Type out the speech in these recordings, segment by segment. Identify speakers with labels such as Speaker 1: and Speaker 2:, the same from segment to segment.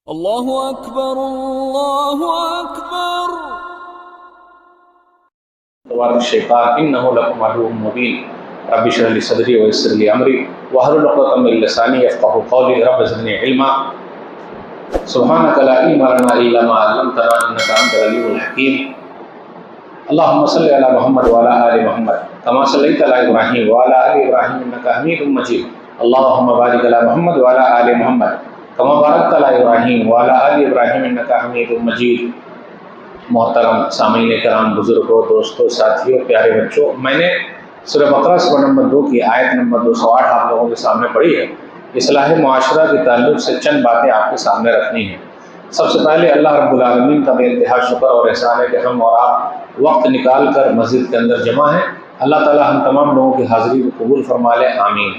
Speaker 1: अल्लाहु अकबर अल्लाहु अकबर।
Speaker 2: शैतान इन्नहु लकुम अदुव्वुम मुबीन रब्बि इश्रह ली सदरी व यस्सिर ली अमरी वहलुल उक़दतम मिन लिसानी यफ़क़हू क़ौली रब्बि ज़िदनी इल्मा सुब्हानका ला इल्मा लना इल्ला मा अल्लमतना इन्नका अंतल अलीमुल हकीम। अल्लाहुम्मा सल्लि अला मुहम्मद व अला आलि मुहम्मद कमा सल्लैता अला इब्राहीम व अला आलि इब्राहीम इन्नका हमीदुम मजीद। अल्लाहुम्मा बारिक अला मुहम्मद व अला आलि मुहम्मद कमा बारकता अला इब्राहीम व अला आलि इब्राहीम इन्नका हमीदुम मजीद। मोहतरम सामीन कराम, बुजुर्गों, दोस्तों, साथियों, प्यारे बच्चों, मैंने सूरह बकरा सूरह नंबर 2 की आयत नंबर 208 आप लोगों के सामने पढ़ी है। इस्लाह मुआशरा के ताल्लुक से चंद बातें आपके सामने रखनी हैं। सबसे पहले अल्लाह रब्बुल आलमीन का बेइंतहा शुक्र और एहसान है कि हम और आप वक्त निकाल कर मस्जिद के अंदर जमा हैं। अल्लाह ताला हम तमाम लोगों की हाज़िरी को कबूल फरमा ले, आमीन।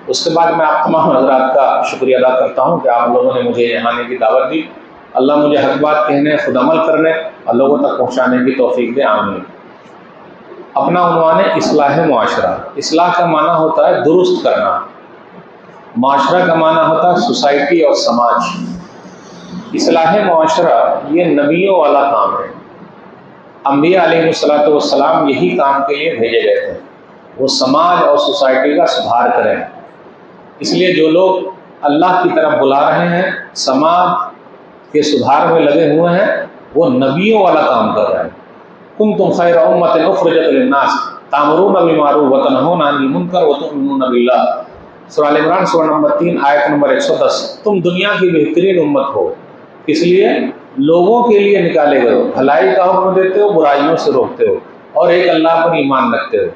Speaker 2: उसके बाद मैं आप तमाम हज़रात का शुक्रिया अदा करता हूँ कि आप लोगों ने मुझे यहाँ आने की दावत दी। अल्लाह मुझे हक बात कहने, खुद अमल करने और लोगों तक पहुँचाने की तौफीक दे, आमीन। अपना उन्वान है इस्लाह मुआशरा। इस्लाह का माना होता है दुरुस्त करना, मुआशरा का माना होता है सोसाइटी और समाज। इस्लाह मुआशरा ये नबियों वाला काम है। अंबिया अलैहिस्सलातु वस्सलाम यही काम के लिए भेजे गए थे, वो समाज और सोसाइटी का सुधार करें। इसलिए जो लोग अल्लाह की तरफ बुला रहे हैं, समाज के सुधार में लगे हुए हैं, वो नबियों वाला काम कर रहे हैं। कुंतुम खैरा उम्मतिन उखरिजत लिन्नास तामुरूना बिल मारूफ व तनहौना अनिल मुनकर व तु'मिनूना बिल्लाह। सूरह आल इमरान सूरह नंबर 3 आयत नंबर 110। तुम दुनिया की बेहतरीन उम्मत हो, इसलिए लोगों के लिए निकाले गए हो, भलाई का हुक्म देते हो, बुराइयों से रोकते हो और एक अल्लाह पर ईमान रखते हो।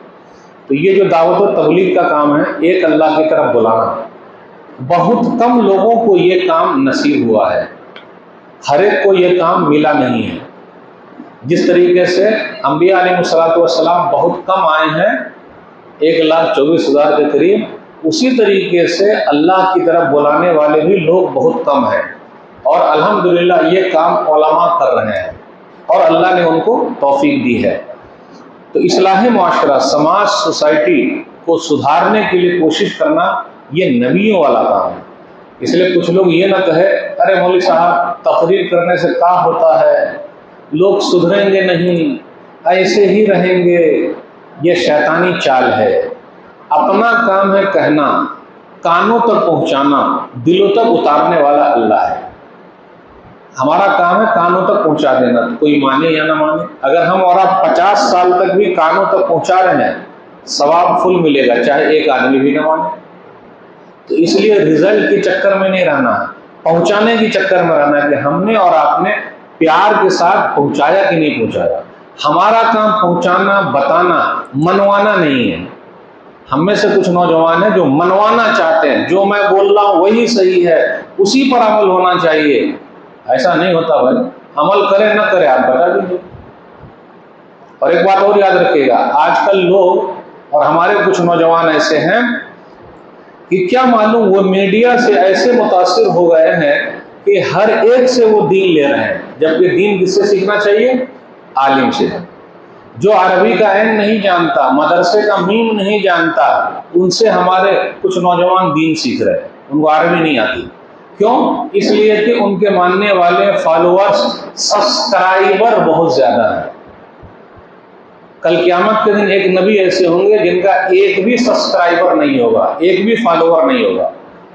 Speaker 2: तो ये जो दावत और तबलीग का काम है, एक अल्लाह की तरफ बुलाना, बहुत कम लोगों को ये काम नसीब हुआ है, हर एक को ये काम मिला नहीं है। जिस तरीके से अंबिया अलैहिस्सलातु वस्सलाम बहुत कम आए हैं, 1,24,000 के करीब, उसी तरीके से अल्लाह की तरफ बुलाने वाले भी लोग बहुत कम हैं। और अल्हम्दुलिल्लाह ये काम उलमा कर रहे हैं और अल्लाह ने उनको तौफीक दी है। तो इस्लाह मुआशरा, समाज सोसाइटी को सुधारने के लिए कोशिश करना, ये नबियों वाला काम है। इसलिए कुछ लोग ये ना कहे, अरे मौलवी साहब तकरीर करने से क्या होता है, लोग सुधरेंगे नहीं, ऐसे ही रहेंगे। ये शैतानी चाल है। अपना काम है कहना, कानों तक पहुंचाना, दिलों तक उतारने वाला अल्लाह है। हमारा काम है कानों तक पहुंचा देना, तो कोई माने या ना माने। अगर हम और आप 50 साल तक भी कानों तक पहुंचा रहे हैं, सवाब फुल मिलेगा, चाहे एक आदमी भी ना माने। तो इसलिए रिजल्ट के चक्कर में नहीं रहना है, पहुंचाने के चक्कर में रहना है कि हमने और आपने प्यार के साथ पहुंचाया कि नहीं पहुंचाया। हमारा काम पहुंचाना, बताना, मनवाना नहीं है। हम में से कुछ नौजवान हैं जो मनवाना चाहते हैं, जो मैं बोल रहा हूं वही सही है, उसी पर अमल होना चाहिए। ऐसा नहीं होता भाई, अमल करें ना करें आप बता दीजिए। और एक बात और याद रखिएगा, आजकल लोग और हमारे कुछ नौजवान ऐसे हैं कि क्या मालूम वो मीडिया से ऐसे मुतासिर हो गए हैं कि हर एक से वो दीन ले रहे हैं, जबकि दीन किससे सीखना चाहिए? आलिम से। जो अरबी का एन नहीं जानता, मदरसे का मीम नहीं जानता, उनसे हमारे कुछ नौजवान दीन सीख रहे हैं, उनको अरबी नहीं आती। क्यों? इसलिए कि उनके मानने वाले फॉलोअर्स, सब्सक्राइबर बहुत ज्यादा है। कल क़यामत के दिन एक नबी ऐसे होंगे जिनका एक भी सब्सक्राइबर नहीं होगा, एक भी फॉलोअर नहीं होगा।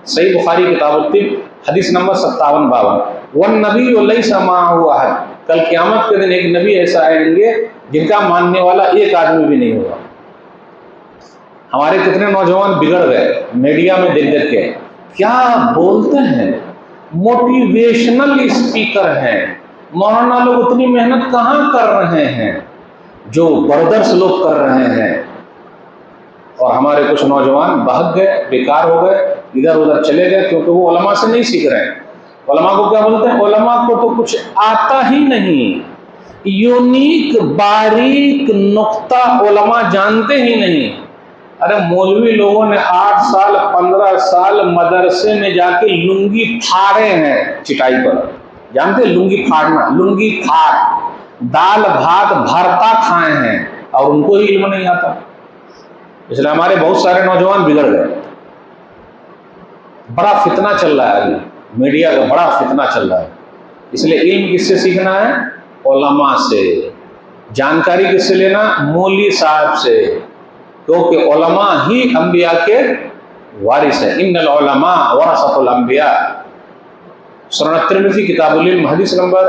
Speaker 2: सही बुखारी किताब तिब हदीस नंबर 57-52। वन नबी लैसा माअहु अहद। कल क़यामत के दिन एक नबी ऐसा आएंगे जिनका मानने वाला एक आदमी भी नहीं होगा। हमारे कितने नौजवान बिगड़ गए मीडिया में देख देख के, क्या बोलते हैं, मोटिवेशनल स्पीकर हैं। मौलाना लोग उतनी मेहनत कहाँ कर रहे हैं जो बरदर्श लोग कर रहे हैं। और हमारे कुछ नौजवान बहक गए, बेकार हो गए, इधर उधर चले गए, क्योंकि वो उलमा से नहीं सीख रहे हैं। उलमा को क्या बोलते हैं? उलमा को तो कुछ आता ही नहीं, यूनिक बारीक नुक्ता उलमा जानते ही नहीं। अरे मौलवी लोगों ने 8 साल 15 साल मदरसे में जाके लुंगी फाड़े हैं चिटाई पर। जानते लुंगी फाड़ना? लुंगी फाड़, दाल भात भरता खाए हैं और उनको ही इल्म नहीं आता। इसलिए हमारे बहुत सारे नौजवान बिगड़ गए। बड़ा फितना चल रहा है अभी। मीडिया का बड़ा फितना चल रहा है। इसलिए इल्म किससे सीखना है? उलमा से। जानकारी किससे लेना? मौलवी साहब से, क्योंकि उलमा ही अंबिया के वारिस है। इन्नल उलमा वरसतुल अंबिया। सुनन तिरमिज़ी किताबुल इल्म हदीस नंबर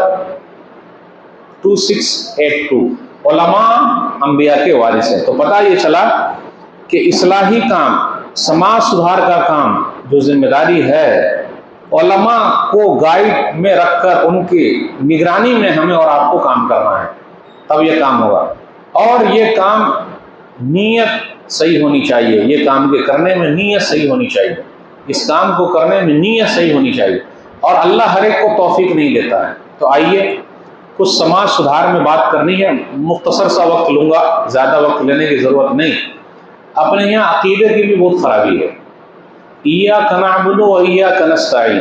Speaker 2: 2682। उलमा अंबिया के वारिस है। तो पता ये चला कि इस्लाही काम, समाज सुधार का काम जो जिम्मेदारी है, उलमा को गाइड में रखकर उनकी निगरानी में हमें और आपको काम करना है, तब ये काम होगा। और ये काम नीयत सही होनी चाहिए। ये काम के करने में नीयत सही होनी चाहिए। इस काम को करने में नीयत सही होनी चाहिए। और अल्लाह हर एक को तौफीक नहीं देता है। तो आइए कुछ समाज सुधार में बात करनी है। मुख्तसर सा वक्त लूँगा, ज़्यादा वक्त लेने की ज़रूरत नहीं। अपने यहाँ अकीदे की भी बहुत खराबी है। इय्याका नअबुदु व इय्याका नस्तईन।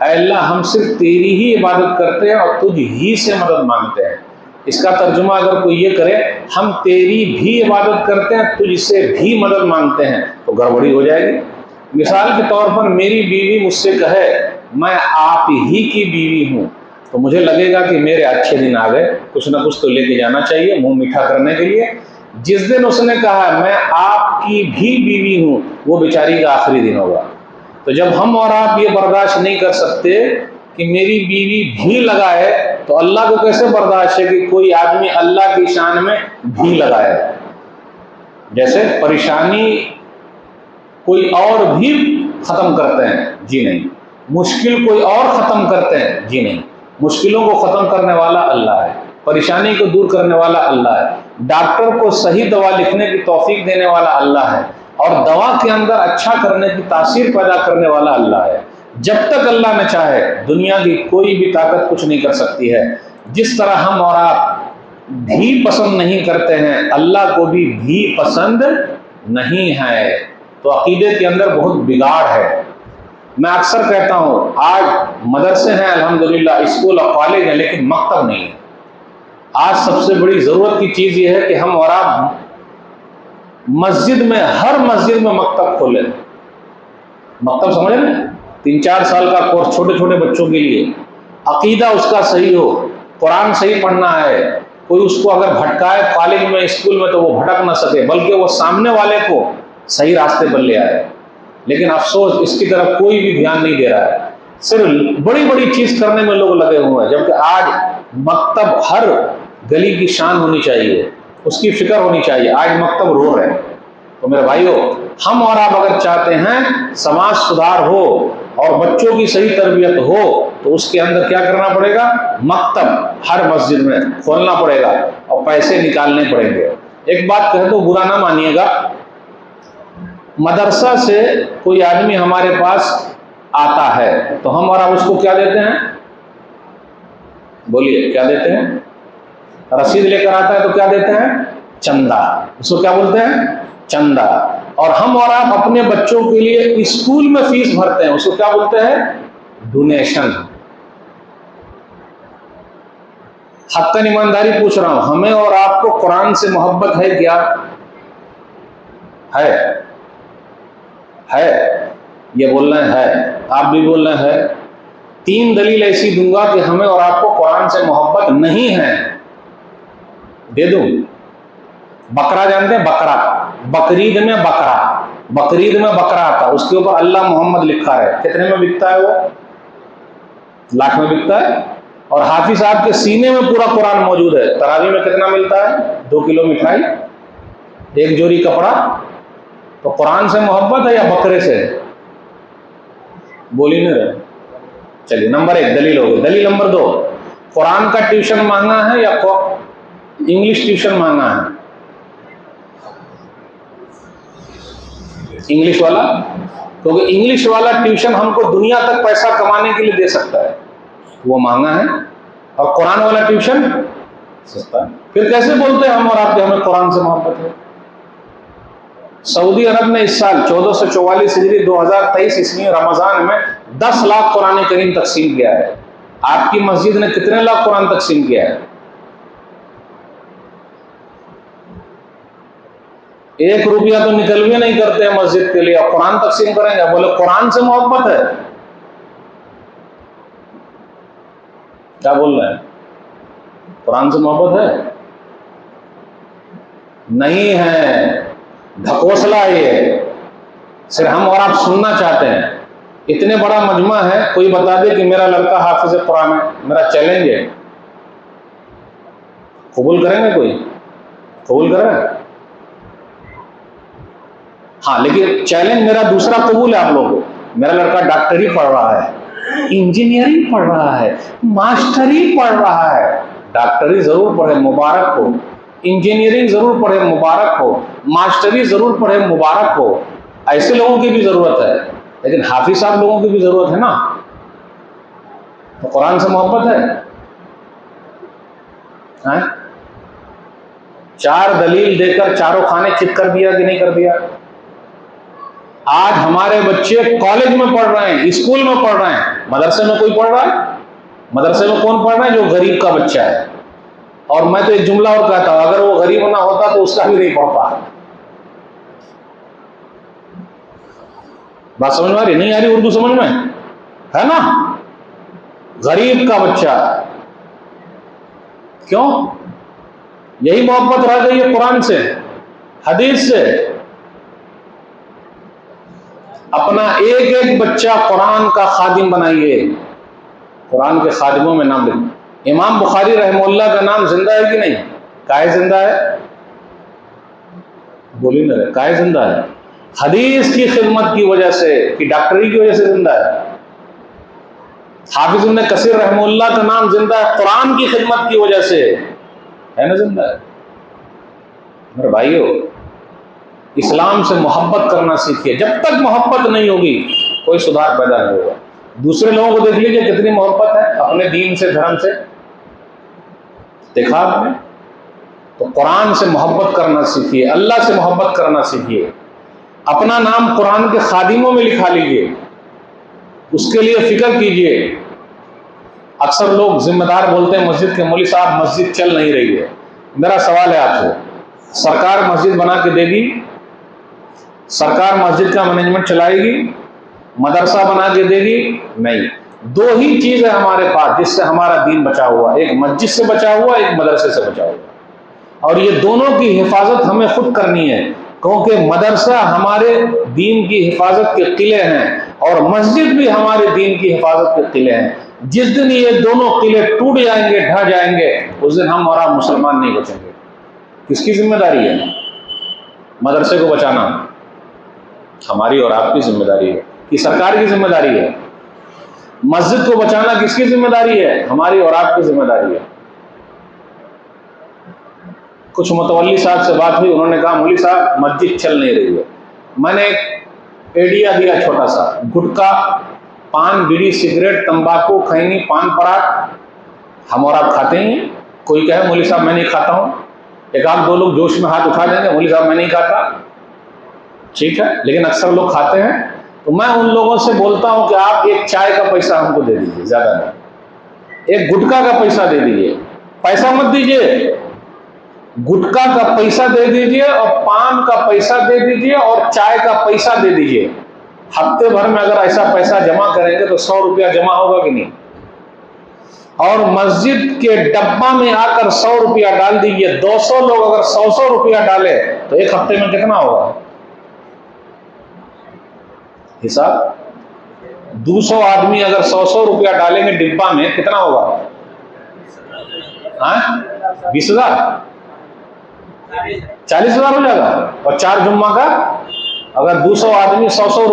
Speaker 2: अल्लाह हम सिर्फ तेरी ही इबादत करते हैं और तुझ ही से मदद मांगते हैं। इसका तर्जुमा अगर कोई ये करे, हम तेरी भी इबादत करते हैं, तुझसे भी मदद मांगते हैं, तो गड़बड़ी हो जाएगी। मिसाल के तौर पर मेरी बीवी मुझसे कहे मैं आप ही की बीवी हूँ, तो मुझे लगेगा कि मेरे अच्छे दिन आ गए, कुछ ना कुछ तो लेके जाना चाहिए मुंह मीठा करने के लिए। जिस दिन उसने कहा मैं आपकी भी बीवी हूँ, वो बेचारी का आखिरी दिन होगा। तो जब हम और आप ये बर्दाश्त नहीं कर सकते कि मेरी बीवी भी लगाए, तो अल्लाह को कैसे बर्दाश्त है कि कोई आदमी अल्लाह की शान में भी लगाए? जैसे परेशानी कोई और भी खत्म करते हैं, जी नहीं। मुश्किल कोई और खत्म करते हैं, जी नहीं। मुश्किलों को खत्म करने वाला अल्लाह है, परेशानी को दूर करने वाला अल्लाह है, डॉक्टर को सही दवा लिखने की तौफीक देने वाला अल्लाह है, और दवा के अंदर अच्छा करने की तासीर पैदा करने वाला अल्लाह है। जब तक अल्लाह न चाहे, दुनिया की कोई भी ताकत कुछ नहीं कर सकती है। जिस तरह हम और आप भी पसंद नहीं करते हैं, अल्लाह को भी पसंद नहीं है। तो अकीदे के अंदर बहुत बिगाड़ है। मैं अक्सर कहता हूँ, आज मदरसे हैं अल्हम्दुलिल्लाह, स्कूल और कॉलेज हैं, लेकिन मकतब नहीं है। आज सबसे बड़ी ज़रूरत की चीज़ ये है कि हम और आप मस्जिद में, हर मस्जिद में मकतब खोलें। मकतब समझ रहे हैं? 3-4 साल का कोर्स छोटे छोटे बच्चों के लिए, अकीदा उसका सही हो, कुरान सही पढ़ना है। कोई उसको अगर भटकाए कॉलेज में, स्कूल में, तो वो भटक ना सके, बल्कि वो सामने वाले को सही रास्ते पर ले आए। लेकिन अफसोस, इसकी तरफ कोई भी ध्यान नहीं दे रहा है। सिर्फ बड़ी बड़ी चीज़ करने में लोग लगे हुए हैं, जबकि आज मकतब हर गली की शान होनी चाहिए, उसकी फिक्र होनी चाहिए। आज मकतब रो रहे हैं। तो मेरे भाइयों, हम और आप अगर चाहते हैं समाज सुधार हो और बच्चों की सही तरबियत हो, तो उसके अंदर क्या करना पड़ेगा? मकतब हर मस्जिद में खोलना पड़ेगा और पैसे निकालने पड़ेंगे। एक बात कह दो, बुरा ना मानिएगा, मदरसा से कोई आदमी हमारे पास आता है तो हम और आप उसको क्या देते हैं? बोलिए, क्या देते हैं? रसीद लेकर आता है तो क्या देते हैं? चंदा। उसको क्या बोलते हैं? चंदा। और हम और आप अपने बच्चों के लिए स्कूल में फीस भरते हैं, उसको क्या बोलते हैं? डोनेशन। हक्कन ईमानदारी पूछ रहा हूं, हमें और आपको कुरान से मोहब्बत है क्या? है? ये बोलना है, आप भी बोलना है। 3 दलील ऐसी दूंगा कि हमें और आपको कुरान से मोहब्बत नहीं है, दे दूं। बकरा जानते हैं? बकरा, बकरीद में बकरा, बकरीद में बकरा आता, उसके ऊपर अल्लाह मोहम्मद लिखा है। कितने में बिकता है वो? लाख में बिकता है। और हाफिज साहब के सीने में पूरा कुरान मौजूद है। तरावी में कितना मिलता है? 2 किलो मिठाई, 1 जोड़ी कपड़ा। तो कुरान से मोहब्बत है या बकरे से? बोली नहीं रहे। चलिए, नंबर 1 दलील हो गई। दलील नंबर 2, कुरान का ट्यूशन महंगा है या इंग्लिश ट्यूशन महंगा है? इंग्लिश वाला, क्योंकि इंग्लिश वाला ट्यूशन हमको दुनिया तक पैसा कमाने के लिए दे सकता है, वो महंगा है। और कुरान वाला ट्यूशन सस्ता है। फिर कैसे बोलते हैं हम और आप कि हमें कुरान से मोहब्बत है? सऊदी अरब ने इस साल 1444 हिजरी 2023 ईस्वी रमजान में 10 लाख कुरान करीम तकसीम किया है। आपकी मस्जिद ने कितने लाख कुरान तकसीम किया है? 1 रुपया तो निकल भी नहीं करते हैं मस्जिद के लिए, और कुरान तकसीम करेंगे। बोले कुरान से मोहब्बत है। क्या बोल रहे हैं? कुरान से मोहब्बत है? नहीं है, ढकोसला ये है। सिर्फ हम और आप सुनना चाहते हैं। इतने बड़ा मजमा है, कोई बता दे कि मेरा लड़का हाफिज कुरान है, मेरा चैलेंज है। कबूल करेंगे? कोई कबूल कर रहा है? हाँ, लेकिन चैलेंज मेरा दूसरा कबूल है आप लोगों को। मेरा लड़का डॉक्टरी पढ़ रहा है, इंजीनियरिंग पढ़ रहा है, मास्टरी पढ़ रहा है। डॉक्टरी जरूर पढ़े, मुबारक हो। इंजीनियरिंग जरूर पढ़े, मुबारक हो। मास्टरी जरूर पढ़े, मुबारक हो। ऐसे लोगों की भी जरूरत है, लेकिन हाफिज साहब लोगों की भी जरूरत है ना। तो कुरान से मोहब्बत है? हैं? 4 दलील देकर चारों खाने चित कर दिया कि नहीं कर दिया? आज हमारे बच्चे कॉलेज में पढ़ रहे हैं, स्कूल में पढ़ रहे हैं, मदरसे में कोई पढ़ रहा है? मदरसे में कौन पढ़ रहा है? जो गरीब का बच्चा है। और मैं तो एक जुमला और कहता हूं, अगर वो गरीब ना होता तो उसका भी नहीं पढ़ता। बात समझ में आ रही? नहीं आ रही? उर्दू समझ में है ना? गरीब का बच्चा। क्यों? यही मोहब्बत रह गई है कुरान से, हदीस से। अपना एक एक बच्चा कुरान का खादिम बनाइए, कुरान के खादिमों में नाम लिखिए। इमाम बुखारी रहमतुल्लाह का नाम जिंदा है कि नहीं? काहे जिंदा है? बोली ना रहे, काहे जिंदा है? हदीस की खिदमत की वजह से, कि डॉक्टरी की वजह से जिंदा है। हाफिज इब्न कसीर रहमतुल्लाह का नाम जिंदा है कुरान की खिदमत की वजह से, है ना? जिंदा है। मेरे भाइयों, इस्लाम से मोहब्बत करना सीखिए। जब तक मोहब्बत नहीं होगी कोई सुधार पैदा नहीं होगा। दूसरे लोगों को देख लीजिए कितनी मोहब्बत है अपने दीन से, धर्म से, देखा आपने? तो कुरान से मोहब्बत करना सीखिए, अल्लाह से मोहब्बत करना सीखिए। अपना नाम कुरान के खादिमों में लिखा लीजिए, उसके लिए फिक्र कीजिए। अक्सर लोग जिम्मेदार बोलते हैं मस्जिद के, मौलवी साहब मस्जिद चल नहीं रही है। मेरा सवाल है आपसे, सरकार मस्जिद बना के देगी? सरकार मस्जिद का मैनेजमेंट चलाएगी? मदरसा बना के देगी? नहीं। 2 ही चीज है हमारे पास जिससे हमारा दीन बचा हुआ, एक मस्जिद से बचा हुआ, एक मदरसे से बचा हुआ। और ये दोनों की हिफाजत हमें खुद करनी है, क्योंकि मदरसा हमारे दीन की हिफाजत के किले हैं और मस्जिद भी हमारे दीन की हिफाजत के किले हैं। जिस दिन ये दोनों किले टूट जाएंगे, ढह जाएंगे, उस दिन हम और आप मुसलमान नहीं बचेंगे। किसकी जिम्मेदारी है? मदरसे को बचाना हमारी और आपकी जिम्मेदारी है कि सरकार की जिम्मेदारी है? मस्जिद को बचाना किसकी जिम्मेदारी है? हमारी और आपकी जिम्मेदारी है। कुछ मुतवल्ली साहब से बात हुई, उन्होंने कहा मौलवी साहब मस्जिद चल नहीं रही है। मैंने एक एडिया दिया छोटा सा, गुटखा, पान, बीड़ी, सिगरेट, तंबाकू, खैनी, पान पराग हम और आप खाते हैं। कोई कहे मौलवी साहब मैं नहीं खाता हूं, एक आध 2 लोग जोश में हाथ उठा देंगे, मौलवी साहब मैं नहीं खाता। ठीक है, लेकिन अक्सर लोग खाते हैं। तो मैं उन लोगों से बोलता हूं कि आप एक चाय का पैसा हमको दे दीजिए, ज्यादा नहीं, एक गुटखा का पैसा दे दीजिए। पैसा मत दीजिए, गुटखा का पैसा दे दीजिए और पान का पैसा दे दीजिए और चाय का पैसा दे दीजिए। हफ्ते भर में अगर ऐसा पैसा जमा करेंगे तो 100 रुपया जमा होगा कि नहीं? और मस्जिद के डब्बा में आकर 100 रुपया डाल दीजिए। 200 लोग अगर 100 रुपया डाले तो एक हफ्ते में कितना होगा? हिसाब, 200 आदमी अगर 100 रुपया डालेंगे डिब्बा में, कितना होगा? 20,000, 40,000 हो जाएगा। और 4 जुम्मा का अगर 200 आदमी 100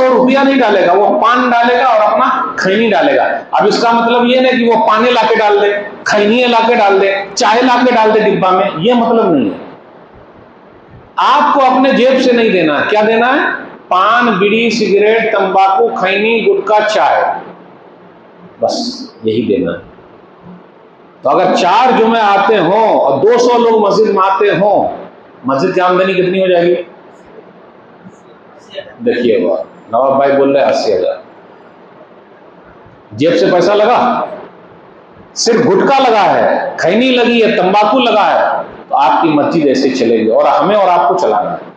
Speaker 2: रुपया नहीं डालेगा, वो पान डालेगा और अपना खैनी डालेगा। अब इसका मतलब ये नहीं कि वो पानी लाके डाल दे, खैनी लाके डाल दे, चाय लाके डाल दे डिब्बा में, ये मतलब नहीं है। आपको अपने जेब से नहीं देना। क्या देना है? पान, बीड़ी, सिगरेट, तंबाकू, खैनी, गुटखा, चाय, बस यही देना है। तो अगर 4 जुमे आते हों और 200 लोग मस्जिद में आते हों, मस्जिद की आमदनी कितनी हो जाएगी? देखिए नवाब भाई बोल रहे 80,000। जेब से पैसा लगा, सिर्फ गुटखा लगा है, खैनी लगी है, तंबाकू लगा है, तो आपकी मस्जिद ऐसे चलेगी। और हमें और आपको चलाना है,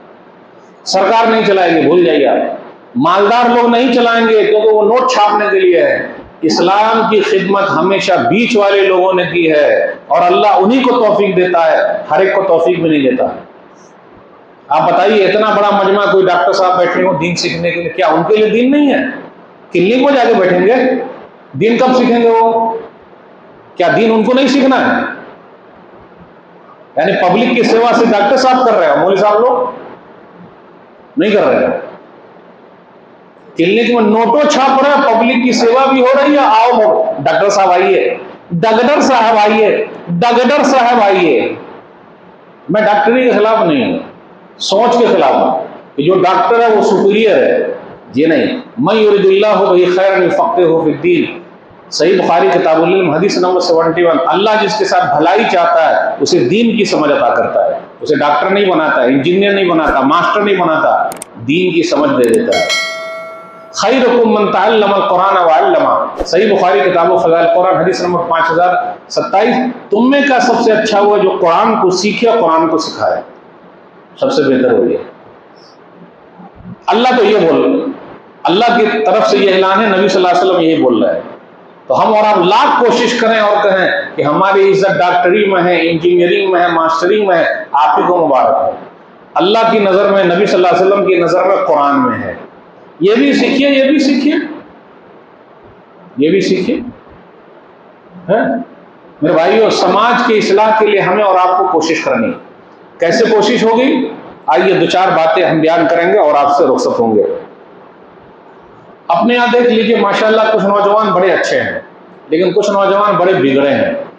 Speaker 2: सरकार नहीं चलाएगी, भूल जाइए आप। मालदार लोग नहीं चलाएंगे क्योंकि वो नोट छापने के लिए है। इस्लाम की खिदमत हमेशा बीच वाले लोगों ने की है, और अल्लाह उन्हीं को तौफीक देता है, हर एक को तौफीक भी नहीं देता। आप बताइए, इतना बड़ा मजमा, कोई डॉक्टर साहब बैठे हो दीन सीखने के लिए, क्या उनके लिए दीन नहीं है? क्लिनिक में जाके बैठेंगे, दीन कब सीखेंगे वो? क्या दीन उनको नहीं सीखना है? यानी पब्लिक की सेवा से डॉक्टर साहब कर रहे हैं, मौलवी साहब लोग नहीं कर रहे हैं। क्लिनिक में नोटो छाप रहे हैं, पब्लिक की सेवा भी हो रही है, आओ डॉक्टर साहब आइए, डगडर साहब आइए, डगडर साहब आइए। मैं डॉक्टरी के खिलाफ नहीं हूं, सोच के खिलाफ हूं कि जो डॉक्टर है वो सुपीरियर है। ये नहीं, मैं युरिदुल्लाहु बिही खैरन युफ़क़्क़िहु फ़िद्दीन, सही बुखारी किताबुल इल्म हदीस नंबर 71। अल्लाह जिसके साथ भलाई चाहता है उसे दीन की समझ अता करता है, उसे डॉक्टर नहीं बनाता, इंजीनियर नहीं बनाता, मास्टर नहीं बनाता, दीन की समझ दे देता है। खैरुकुम मन तअल्लमल कुरान व अल्लमा, सही बुखारी किताब फ़ज़ाइल कुरान हदीस नंबर 5027। तुम में का सबसे अच्छा हुआ जो कुरान को सीखे और कुरान को सिखाए, सबसे बेहतर हो गया। अल्लाह तो ये बोल, अल्लाह की तरफ से ये ऐलान है, नबी सल्लल्लाहु अलैहि वसल्लम यही बोल रहे हैं। तो हम और आप लाख कोशिश करें और कहें कि हमारी इज्जत डॉक्टरी में है, इंजीनियरिंग में है, मास्टरिंग में है, आप ही को मुबारक हो। अल्लाह की नज़र में, नबी सल्लल्लाहु अलैहि वसल्लम की नज़र में कुरान में है। ये भी सीखिए, ये भी सीखिए, ये भी सीखिए। मेरे भाइयों, समाज के इस्लाह के लिए हमें और आपको कोशिश करनी है। कैसे कोशिश होगी? आइए दो चार बातें हम बयान करेंगे और आपसे रुखसत होंगे। अपने यहाँ देख लीजिए, माशाल्लाह कुछ नौजवान बड़े अच्छे हैं, लेकिन कुछ नौजवान बड़े बिगड़े हैं।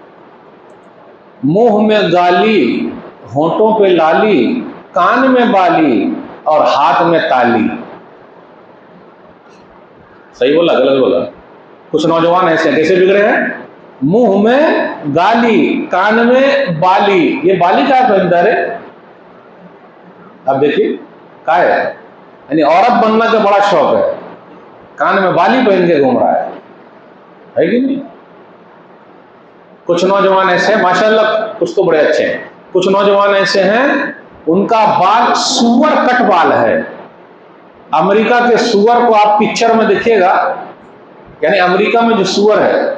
Speaker 2: मुंह में गाली, होंठों पे लाली, कान में बाली और हाथ में ताली। सही बोला गलत बोला? कुछ नौजवान ऐसे कैसे बिगड़े हैं? मुंह में गाली, कान में बाली। ये बाली क्या पहनता है? अब देखिए क्या है, यानी औरत बनने का बड़ा शौक है, कान में बाली पहन के घूम रहा है कि नहीं? कुछ नौजवान ऐसे हैं, माशाल्लाह कुछ तो बड़े अच्छे हैं, कुछ नौजवान ऐसे हैं उनका बाल सुअर कट बाल है। अमेरिका के सुअर को आप पिक्चर में देखिएगा, यानी अमेरिका में जो सुअर है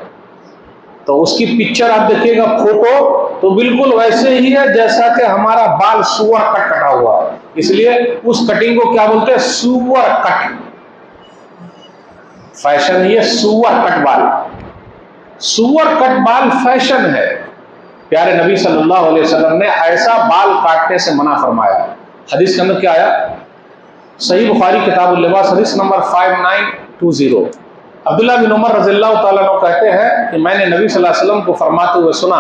Speaker 2: तो उसकी पिक्चर आप देखिएगा, फोटो, तो बिल्कुल वैसे ही है जैसा कि हमारा बाल सुअर कट कटा हुआ है। इसलिए उस कटिंग को क्या बोलते हैं? सुअर कट। फैशन ये सुअर कट बाल, सुअर कट बाल फैशन है। प्यारे नबी सल्लल्लाहु अलैहि वसल्लम ने ऐसा बाल काटने से मना फरमाया। हदीस के अंदर क्या आया? सही बुखारी किताबुल लिबास हदीस नंबर 5920। अब्दुल्लाह बिन उमर रज़ियल्लाहु ताला अन्हु कहते हैं कि मैंने नबी सल्लल्लाहु अलैहि वसल्लम को फरमाते हुए सुना,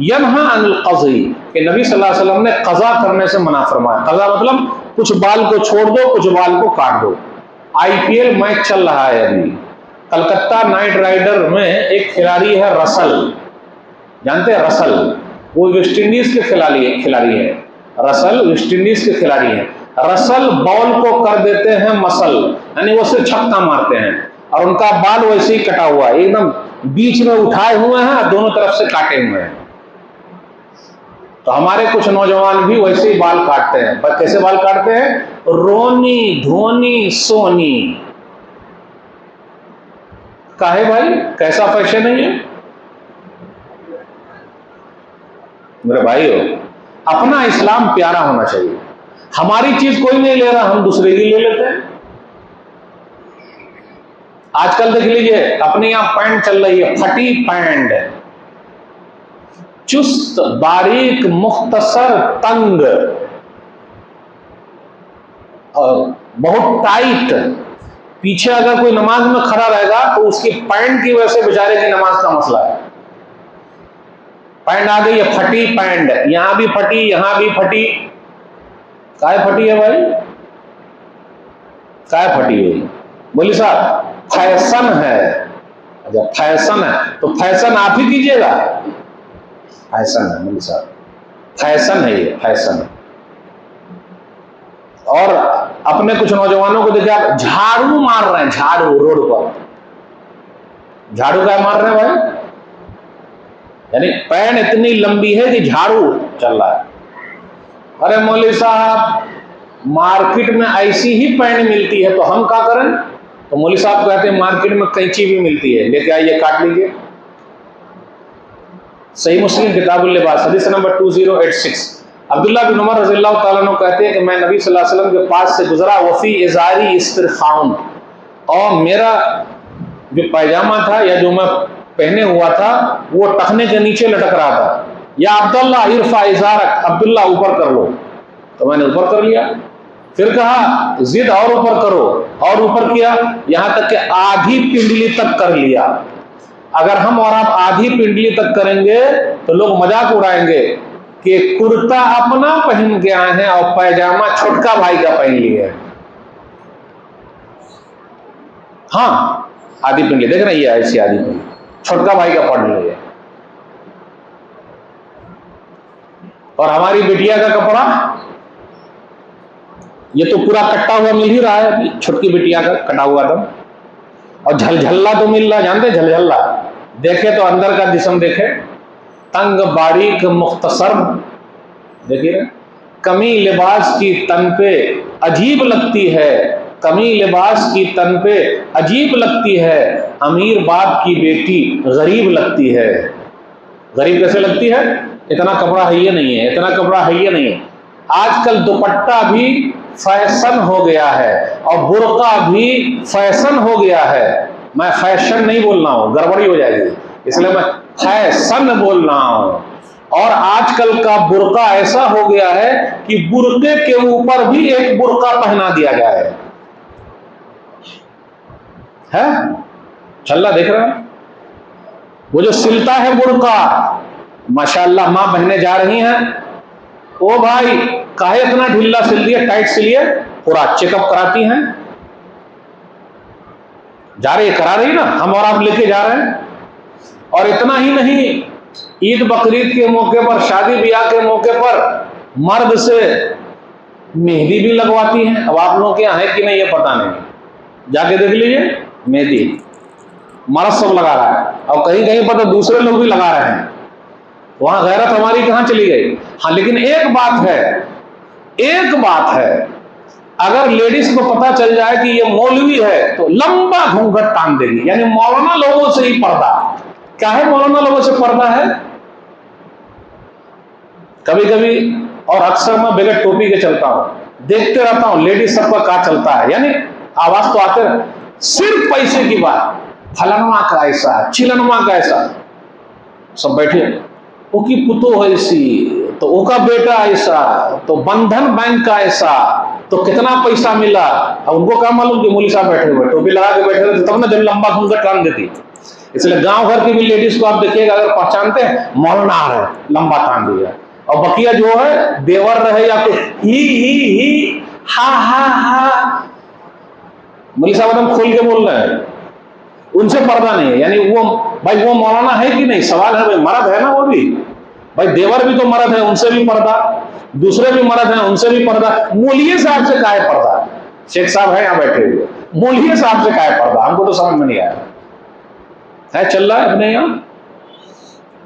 Speaker 2: यनहा अनिल क़ज़ी, कि नबी सल्लल्लाहु अलैहि वसल्लम ने क़ज़ा करने से मना फरमाया। क़ज़ा मतलब कुछ बाल को छोड़ दो, कुछ बाल को काट दो। IPL मैच चल रहा है अभी, कलकत्ता नाइट राइडर में एक खिलाड़ी है रसल, जानते हैं रसल? वो वेस्ट इंडीज के खिलाड़ी है। रसल वेस्ट इंडीज के खिलाड़ी हैं। रसल बॉल को कर देते हैं मसल, यानी वो सिर्फ छक्का मारते हैं, और उनका बाल वैसे ही कटा हुआ है, एकदम बीच में उठाए हुए हैं और दोनों तरफ से काटे हुए हैं। तो हमारे कुछ नौजवान भी वैसे ही बाल काटते हैं। पर कैसे बाल काटते हैं? रोनी धोनी सोनी। काहे भाई, कैसा फैशन है ये? मेरे भाइयों, अपना इस्लाम प्यारा होना चाहिए। हमारी चीज कोई नहीं ले रहा, हम दूसरे की ले लेते हैं। आजकल देख लीजिए, अपने यहां पैंट चल रही है, फटी पैंट, चुस्त बारीक मुख्तसर तंग और बहुत टाइट। पीछे अगर कोई नमाज में खड़ा रहेगा तो उसकी पैंट की वजह से बेचारे की नमाज का मसला है। पैंट आ गई है, फटी पैंट, यहां भी फटी, यहां भी फटी। काय फटी है भाई? काय फटी है? बोली साहब फैशन है। अच्छा फैशन है तो फैशन आप ही कीजिएगा। फैशन है बोली साहब, फैशन है ये, फैशन है। और अपने कुछ नौजवानों को देखिए, आप झाड़ू मार रहे हैं, झाड़ू रोड पर, झाड़ू क्या मार रहे हैं भाई? यानी पैंट इतनी लंबी है कि झाड़ू चल रहा है। अरे मौलवी साहब, मार्केट में ऐसी ही पैंट मिलती है तो हम क्या करें? तो मौलवी साहब कहते हैं मार्केट में कैंची भी मिलती है, लेके आइए काट लीजिए। सही मुस्लिम किताबुल लिबास हदीस नंबर 2086। अब्दुल्ला बिन उमर रज़ियल्लाहु ताला अन्हु कहते हैं कि मैं नबी सल्लल्लाहु अलैहि वसल्लम के पास से गुजरा, वफ़ी इज़ारी इस्तिरखाउन, और मेरा जो पैजामा था या जो मैं पहने हुआ था वो टखने के नीचे लटक रहा था। या अब्दुल्ला इरफा इज़ारक, अब्दुल्ला ऊपर कर लो, तो मैंने ऊपर कर लिया। फिर कहा जिद और ऊपर करो, और ऊपर किया, यहां तक कि आधी पिंडली तक कर लिया। अगर हम और आप आधी पिंडली तक करेंगे तो लोग मजाक उड़ाएंगे कि कुर्ता अपना पहन के आए हैं और पैजामा छोटका भाई का पहन लिए है। हाँ, आधी पिंडली देख रही है, ऐसी आधी पिंडली छोटका भाई का पहन लिए। और हमारी बिटिया का कपड़ा ये तो पूरा कट्टा हुआ मिल ही रहा है, अभी छोटकी बिटिया का कटा हुआ था, और झलझल्ला तो मिल रहा, जानते झलझल्ला, देखे तो अंदर का जिस्म देखे, तंग बारीक मुख्तसर, देखिए कमी लिबास की तन पे अजीब लगती है, कमी लिबास की तन पे अजीब लगती है, अमीर बाप की बेटी गरीब लगती है। गरीब कैसे लगती है? इतना कपड़ा है ये नहीं है, इतना कपड़ा है ये नहीं है। आजकल दुपट्टा भी फैशन हो गया है और बुर्का भी फैशन हो गया है। मैं फैशन नहीं बोल रहा हूं, गड़बड़ी हो जाएगी, इसलिए मैं फैशन बोल रहा हूं। और आजकल का बुर्का ऐसा हो गया है कि बुर्के के ऊपर भी एक बुर्का पहना दिया गया है? छल्ला देख रहे हैं? वो जो सिलता है बुर्का, माशाअल्लाह मां बहनें जा रही हैं, ओ भाई काहे इतना ढीला सिल दिया, टाइट सिलिए, पूरा चेकअप कराती हैं, जा रही करा रही ना, हम और आप लेके जा रहे हैं। और इतना ही नहीं, ईद बकरीद के मौके पर, शादी ब्याह के मौके पर मर्द से मेहंदी भी लगवाती हैं। अब आप लोगों के यहाँ है कि नहीं ये पता नहीं, जाके देख लीजिए, मेहंदी मर्द सब लगा रहा है, और कहीं कहीं पर तो दूसरे लोग भी लगा रहे हैं। वहां गैरत हमारी कहां चली गई? हाँ, लेकिन एक बात है, अगर लेडीज को पता चल जाए कि ये मौलवी है तो लंबा घूंघट टांग देगी। यानी मौलाना लोगों से ही पर्दा। क्या है मौलाना लोगों से पर्दा है? कभी कभी और अक्सर मैं बगैर टोपी के चलता हूं, देखते रहता हूं लेडीज सबका क्या चलता है, यानी आवाज तो आते रहे, सिर्फ पैसे की बात, फलनवा का ऐसा, चिलनवा का ऐसा, सब बैठे, ओकी पुतो ऐसी, तो ओका बेटा ऐसा, तो बंधन बैंक का ऐसा, तो कितना पैसा मिला। अब उनको क्या मालूम कि मौलवी साहब बैठे हुए, टोपी लगा के बैठे रहते, तब ना जब लंबा घूंघट टांग देती। इसलिए गांव घर की भी लेडीज को आप देखिएगा, अगर पहचानते हैं, मौलाना है, लंबा टांग दिया, और बकिया जो है देवर रहे या कुछ ही हा मौलवी साहब एकदम खोल के बोल रहे हैं, उनसे पर्दा नहीं है। यानी वो भाई वो मौलाना है कि नहीं, सवाल है भाई, मर्द है ना वो भी, भाई देवर भी तो मर्द है, उनसे भी पर्दा, दूसरे भी मर्द हैं, उनसे भी पर्दा। मौलवी साहब से काहे पर्दा? शेख साहब है यहाँ बैठे हुए, मौलवी साहब से काहे पर्दा? हमको तो समझ में नहीं आया है। चल रहा है अपने यहाँ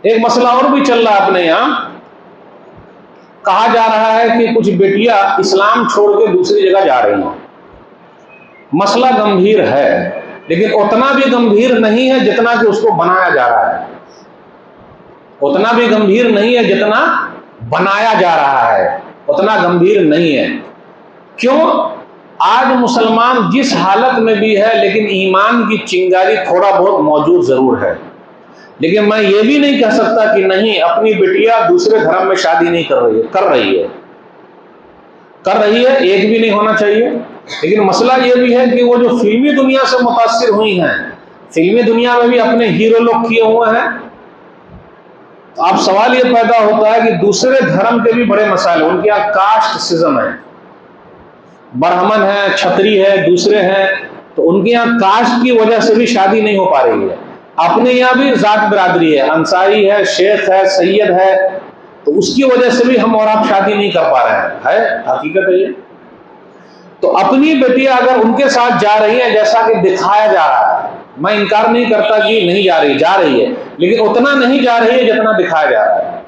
Speaker 2: एक मसला और भी चल रहा है अपने यहाँ। कहा जा रहा है कि कुछ बेटियां इस्लाम छोड़ के दूसरी जगह जा रही हैं। मसला गंभीर है, लेकिन उतना भी गंभीर नहीं है जितना कि उसको बनाया जा रहा है, उतना भी गंभीर नहीं है जितना बनाया जा रहा है, उतना गंभीर नहीं है। क्यों? आज मुसलमान जिस हालत में भी है, लेकिन ईमान की चिंगारी थोड़ा बहुत मौजूद जरूर है। लेकिन मैं ये भी नहीं कह सकता कि नहीं, अपनी बिटिया दूसरे धर्म में शादी नहीं कर रही है, कर रही है, एक भी नहीं होना चाहिए। लेकिन मसला ये भी है कि वो जो फिल्मी दुनिया से मुतासिर हुई हैं, फिल्मी दुनिया में भी अपने हीरो लोग किए हुए हैं, तो अब सवाल ये पैदा होता है कि दूसरे धर्म के भी बड़े मसाइल, उनके यहाँ कास्ट सिस्टम है, ब्राह्मण है, क्षत्रिय है, दूसरे हैं, तो उनके यहाँ कास्ट की वजह से भी शादी नहीं हो पा रही है। अपने यहाँ भी जात बिरादरी है, अंसारी है, शेख है, सैयद है, तो उसकी वजह से भी हम और आप शादी नहीं कर पा रहे हैं, है हकीकत है ये। तो अपनी बेटियां अगर उनके साथ जा रही है जैसा कि दिखाया जा रहा है, मैं इनकार नहीं करता कि नहीं जा रही है, लेकिन उतना नहीं जा रही है जितना दिखाया जा रहा है।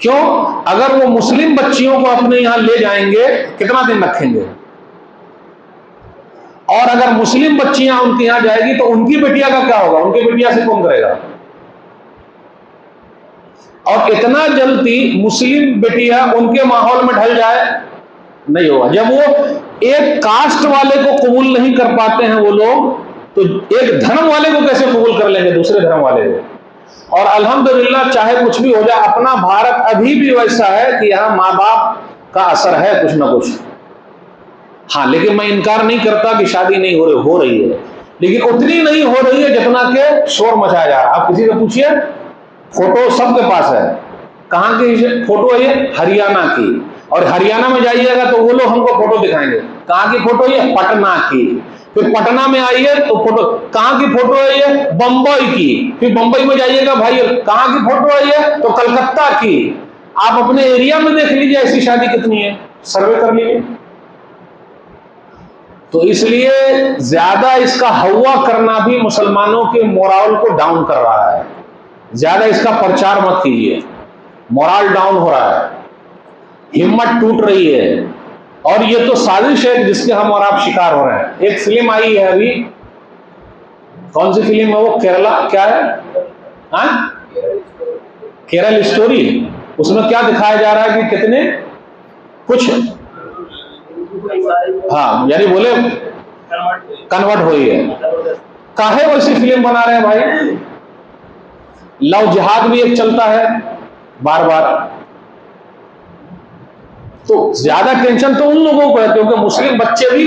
Speaker 2: क्यों? अगर वो मुस्लिम बच्चियों को अपने यहां ले जाएंगे, कितना दिन रखेंगे? और अगर मुस्लिम बच्चियां उनके यहां जाएगी तो उनकी बेटिया का क्या होगा, उनकी बेटिया से कौन करेगा। और इतना जल्दी मुस्लिम बेटिया उनके माहौल में ढल जाए, नहीं होगा। जब वो एक कास्ट वाले को कबूल नहीं कर पाते हैं वो लोग, तो एक धर्म वाले को कैसे कबूल कर लेंगे, दूसरे धर्म वाले को। और अल्हम्दुलिल्लाह चाहे कुछ भी हो जाए, अपना भारत अभी भी वैसा है कि यहाँ माँ बाप का असर है कुछ ना कुछ। हाँ, लेकिन मैं इनकार नहीं करता कि शादी नहीं हो रही है, लेकिन उतनी नहीं हो रही है जितना के शोर मचाया जा रहा है। आप किसी से पूछिए, फोटो सबके पास है, कहाँ की फोटो है ये, हरियाणा की। और हरियाणा में जाइएगा तो वो लोग हमको फोटो दिखाएंगे, कहाँ की फोटो है, पटना की। फिर पटना में आइए तो फोटो, कहाँ की फोटो है ये, बंबई की। फिर बंबई में जाइएगा भाई, कहाँ की फोटो है ये, तो कलकत्ता की। आप अपने एरिया में देख लीजिए ऐसी शादी कितनी है, सर्वे कर लीजिए। तो इसलिए ज्यादा इसका हवा करना भी मुसलमानों के मोरल को डाउन कर रहा है। ज्यादा इसका प्रचार मत कीजिए, मोरल डाउन हो रहा है, हिम्मत टूट रही है। और ये तो साजिश है जिसके हम और आप शिकार हो रहे हैं। एक फिल्म आई है अभी, कौन सी फिल्म है वो, केरला क्या है, केरल स्टोरी। उसमें क्या दिखाया जा रहा है कि कितने कुछ, हाँ यानी बोले कन्वर्ट हुई है। काहे वैसी फिल्म बना रहे हैं भाई। लव जिहाद भी एक चलता है बार बार। तो ज्यादा टेंशन तो उन लोगों को है क्योंकि मुस्लिम बच्चे भी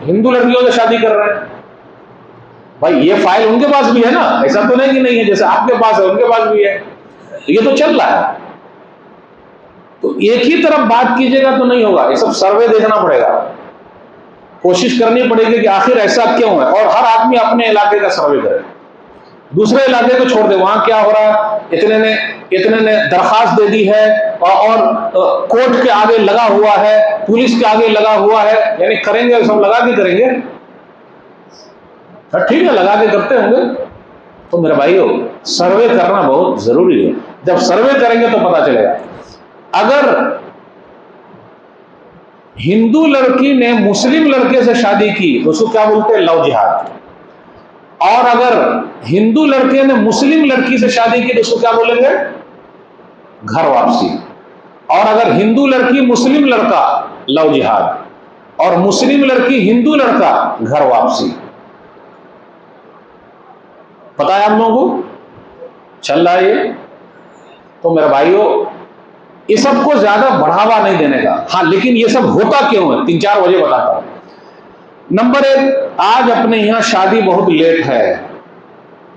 Speaker 2: हिंदू लड़कियों से शादी कर रहे हैं। भाई ये फाइल उनके पास भी है ना, ऐसा तो नहीं कि नहीं है, जैसे आपके पास है उनके पास भी है, ये तो चल रहा है। तो एक ही तरफ बात कीजिएगा तो नहीं होगा, ये सब सर्वे देखना पड़ेगा, कोशिश करनी पड़ेगी कि आखिर ऐसा क्यों है। और हर आदमी अपने इलाके का सर्वे करे, दूसरे इलाके को छोड़ दे, वहां क्या हो रहा है, इतने ने दरखास्त दे दी है और कोर्ट के आगे लगा हुआ है, पुलिस के आगे लगा हुआ है, यानी करेंगे सब लगा के करेंगे। ठीक है, लगा के करते होंगे। तो मेरे भाइयों, सर्वे करना बहुत जरूरी है। जब सर्वे करेंगे तो पता चलेगा। अगर हिंदू लड़की ने मुस्लिम लड़के से शादी की तो उसको क्या बोलते हैं, लव जिहाद। और अगर हिंदू लड़के ने मुस्लिम लड़की से शादी की तो उसको क्या बोलेंगे, घर वापसी। और अगर हिंदू लड़की मुस्लिम लड़का, लव जिहाद। और मुस्लिम लड़की हिंदू लड़का, घर वापसी। पता है आप लोगों को, चल रहा है ये। तो मेरे भाइयों, ये सब को ज्यादा बढ़ावा नहीं देने का। हाँ, लेकिन ये सब होता क्यों है, 3-4 वजह बताता हूं। नंबर 1, आज अपने यहां शादी बहुत लेट है,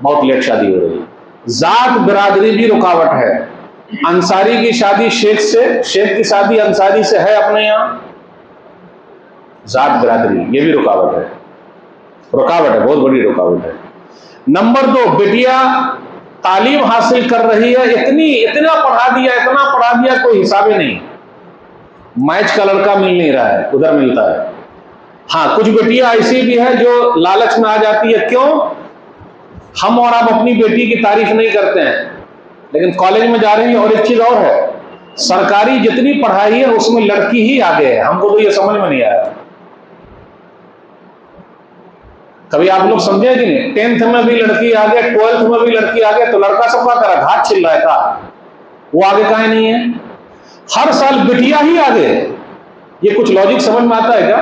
Speaker 2: बहुत लेट शादी हो रही है। जात बिरादरी भी रुकावट है। अंसारी की शादी शेख से, शेख की शादी अंसारी से है अपने यहां, जात बिरादरी ये भी रुकावट है, बहुत बड़ी रुकावट है। नंबर 2, बिटिया तालीम हासिल कर रही है, इतना पढ़ा दिया कोई हिसाब ही नहीं, मैच का लड़का मिल नहीं रहा है, उधर मिलता है। हाँ, कुछ बेटियां ऐसी भी है जो लालच में आ जाती है। क्यों, हम और आप अपनी बेटी की तारीफ नहीं करते हैं, लेकिन कॉलेज में जा रही है। और एक चीज और है, सरकारी जितनी पढ़ाई है उसमें लड़की ही आगे है। हमको तो ये समझ में नहीं आया, कभी आप लोग समझे कि नहीं। 10th में भी लड़की आगे, 12th में भी लड़की आगे, तो लड़का सब क्या करा, घाट छिल रहा है था, वो आगे काहे नहीं है। हर साल बिटिया ही आगे। ये कुछ लॉजिक समझ में आता है क्या,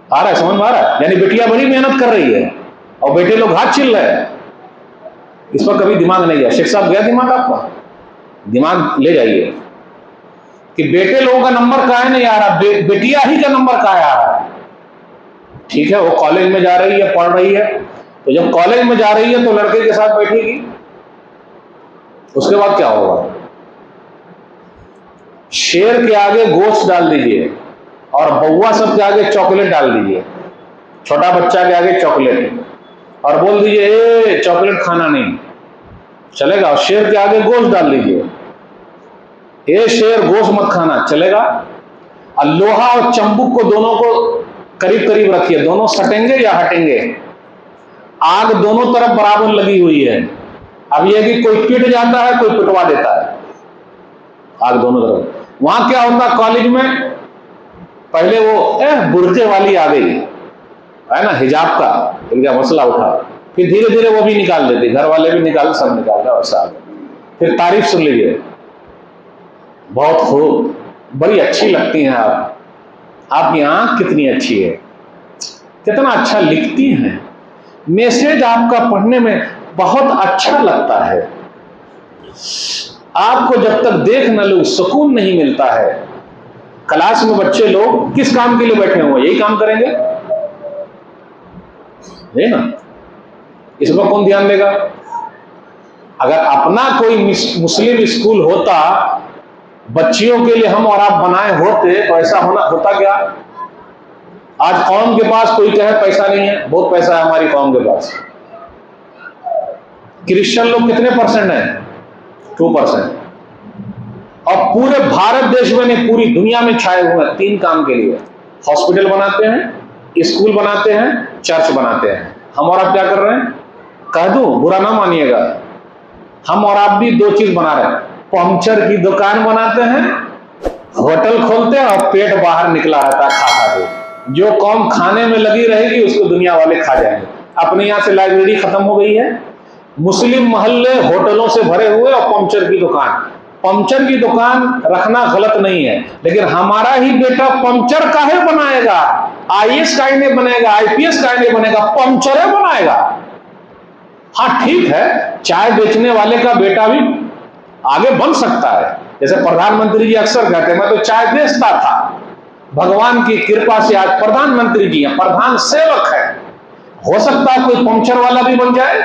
Speaker 2: आ रहा है, समझ में आ रहा है। यानी बेटियां बड़ी मेहनत कर रही है और बेटे लोग हाथ छिल रहे हैं, इस पर कभी दिमाग नहीं गया। शेख साहब, गया दिमाग आपका, दिमाग ले जाइए कि बेटे लोगों का नंबर काहे नहीं आ रहा, बेटिया ही का नंबर काहे आ रहा है। ठीक है, वो कॉलेज में जा रही है, पढ़ रही है, तो जब कॉलेज में जा रही है तो लड़के के साथ बैठेगी, उसके बाद क्या होगा। शेर के आगे गोश्त डाल दीजिए और बउआ सब के आगे चॉकलेट डाल दीजिए, छोटा बच्चा के आगे चॉकलेट, और बोल दीजिए ए चॉकलेट खाना नहीं, चलेगा। और शेर के आगे गोश्त डाल दीजिए, ए शेर गोश्त मत खाना, चलेगा। और लोहा और चंबुक को दोनों को करीब करीब रखिए, दोनों सटेंगे या हटेंगे। आग दोनों तरफ बराबर लगी हुई है। अब यह कि कोई पिट जाता है, कोई पिटवा देता है, आग दोनों तरफ। वहां क्या होता है, कॉलेज में पहले वो बुर्के वाली आ गई है ना, हिजाब का इनका मसला उठा, फिर धीरे धीरे वो भी निकाल देती, घर वाले भी निकाल, सब निकाल रहे, वैसा आ गया। फिर तारीफ सुन लीजिए, बहुत खूब, बड़ी अच्छी लगती हैं आप, आपकी आंख कितनी अच्छी है, कितना अच्छा लिखती हैं, मैसेज आपका पढ़ने में बहुत अच्छा लगता है। आपको जब तक देख न लो सुकून नहीं मिलता है। क्लास में बच्चे लोग किस काम के लिए बैठे हुए, यही काम करेंगे, है ना, इस पर कौन ध्यान देगा? अगर अपना कोई मुस्लिम स्कूल होता, बच्चियों के लिए हम और आप बनाए होते, तो ऐसा होता क्या? आज कौम के पास कोई कहे पैसा नहीं है, बहुत पैसा है हमारी कौम के पास। क्रिश्चियन लोग कितने परसेंट हैं? 2%। और पूरे भारत देश में नहीं, पूरी दुनिया में छाए हुए हैं 3 काम के लिए, हॉस्पिटल बनाते हैं, स्कूल बनाते हैं, चर्च बनाते हैं। हम और आप क्या कर रहे हैं? कह दूं, बुरा ना मानिएगा, हम और आप भी 2 चीज बना रहे हैं, पंचर की दुकान बनाते हैं, होटल खोलते हैं, और पेट बाहर निकला रहता है खा खा के। जो कौम खाने में लगी रहेगी उसको दुनिया वाले खा जाएंगे। अपने यहाँ से लाइब्रेरी खत्म हो गई है, मुस्लिम मोहल्ले होटलों से भरे हुए, और पंचर की दुकान। पंचर की दुकान रखना गलत नहीं है, लेकिन हमारा ही बेटा पंचर काहे बनाएगा? IAS काहे नहीं बनेगा, IPS काहे नहीं बनेगा, पंचर बनाएगा। हाँ ठीक है, चाय बेचने वाले का बेटा भी आगे बन सकता है, जैसे प्रधानमंत्री जी अक्सर कहते हैं मैं तो चाय बेचता था, भगवान की कृपा से आज प्रधानमंत्री जी हैं, प्रधान सेवक है, हो सकता है कोई पंचर वाला भी बन जाए,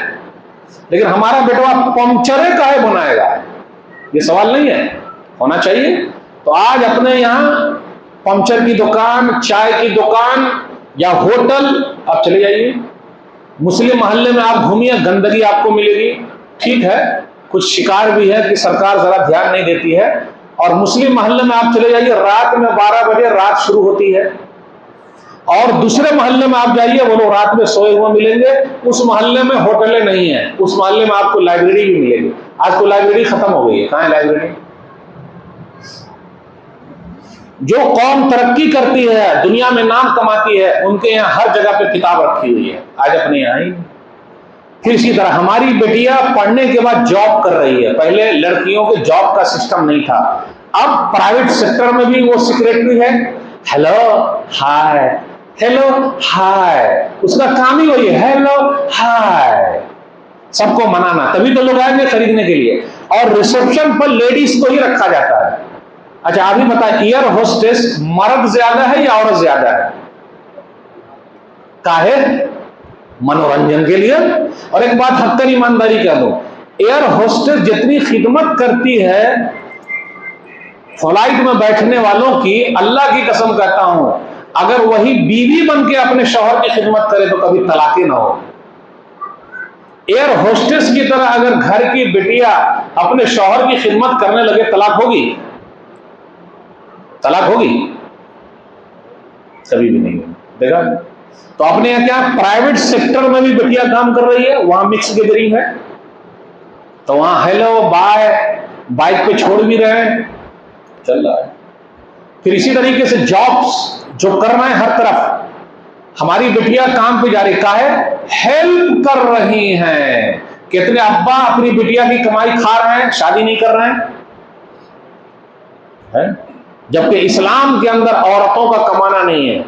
Speaker 2: लेकिन हमारा बेटवा पंचरे काहे बनाएगा, ये सवाल नहीं है, होना चाहिए। तो आज अपने यहाँ पंचर की दुकान, चाय की दुकान या होटल, आप चले जाइए, मुस्लिम मोहल्ले में आप घूमिए, गंदगी आपको मिलेगी। ठीक है, कुछ शिकार भी है कि सरकार जरा ध्यान नहीं देती है, और मुस्लिम मोहल्ले में आप चले जाइए, रात में 12 बजे रात शुरू होती है, और दूसरे मोहल्ले में आप जाइए, वो लोग रात में सोए हुए मिलेंगे, उस मोहल्ले में होटलें नहीं है, उस मोहल्ले में आपको लाइब्रेरी भी मिलेगी। आज तो लाइब्रेरी खत्म हो गई है, कहां है लाइब्रेरी? जो कौम तरक्की करती है, दुनिया में नाम कमाती है, उनके यहाँ हर जगह पे किताब रखी हुई है, आज अपने यहाँ ही। फिर इसी तरह हमारी बेटियां पढ़ने के बाद जॉब कर रही है। पहले लड़कियों के जॉब का सिस्टम नहीं था, अब प्राइवेट सेक्टर में भी वो सेक्रेटरी है, हेलो हाय, हेलो हाय, उसका काम ही वही है, हेलो हाय, सबको मनाना, तभी तो लोग आएंगे खरीदने के लिए। और रिसेप्शन पर लेडीज को ही रखा जाता है। अच्छा आप ही बताएं, एयर होस्टेस मर्द ज्यादा है या औरत ज्यादा है? काहे? मनोरंजन के लिए। और एक बात हक्कन ईमानदारी कह दूं, एयर होस्टेस जितनी खिदमत करती है फ्लाइट में बैठने वालों की, अल्लाह की कसम कहता हूं, अगर वही बीवी बन के अपने शौहर की खिदमत करे तो कभी तलाक़ ना हो। एयर होस्टेस की तरह अगर घर की बिटिया अपने शौहर की खिदमत करने लगे, तलाक होगी? तलाक होगी? कभी भी नहीं होगी। देखा? तो अपने यहाँ क्या प्राइवेट सेक्टर में भी बिटिया काम कर रही है, वहां मिक्स गैदरिंग है, तो वहां हेलो बाय, बाइक पे छोड़ भी रहे हैं, चल रहा है। फिर इसी तरीके से जॉब्स जो कर रहे हैं हर तरफ, हमारी बिटिया काम पे जा रही, काहे? हेल्प कर रही हैं। कितने अब्बा अपनी बिटिया की कमाई खा रहे हैं, शादी नहीं कर रहे हैं? जबकि इस्लाम के अंदर औरतों का कमाना नहीं है।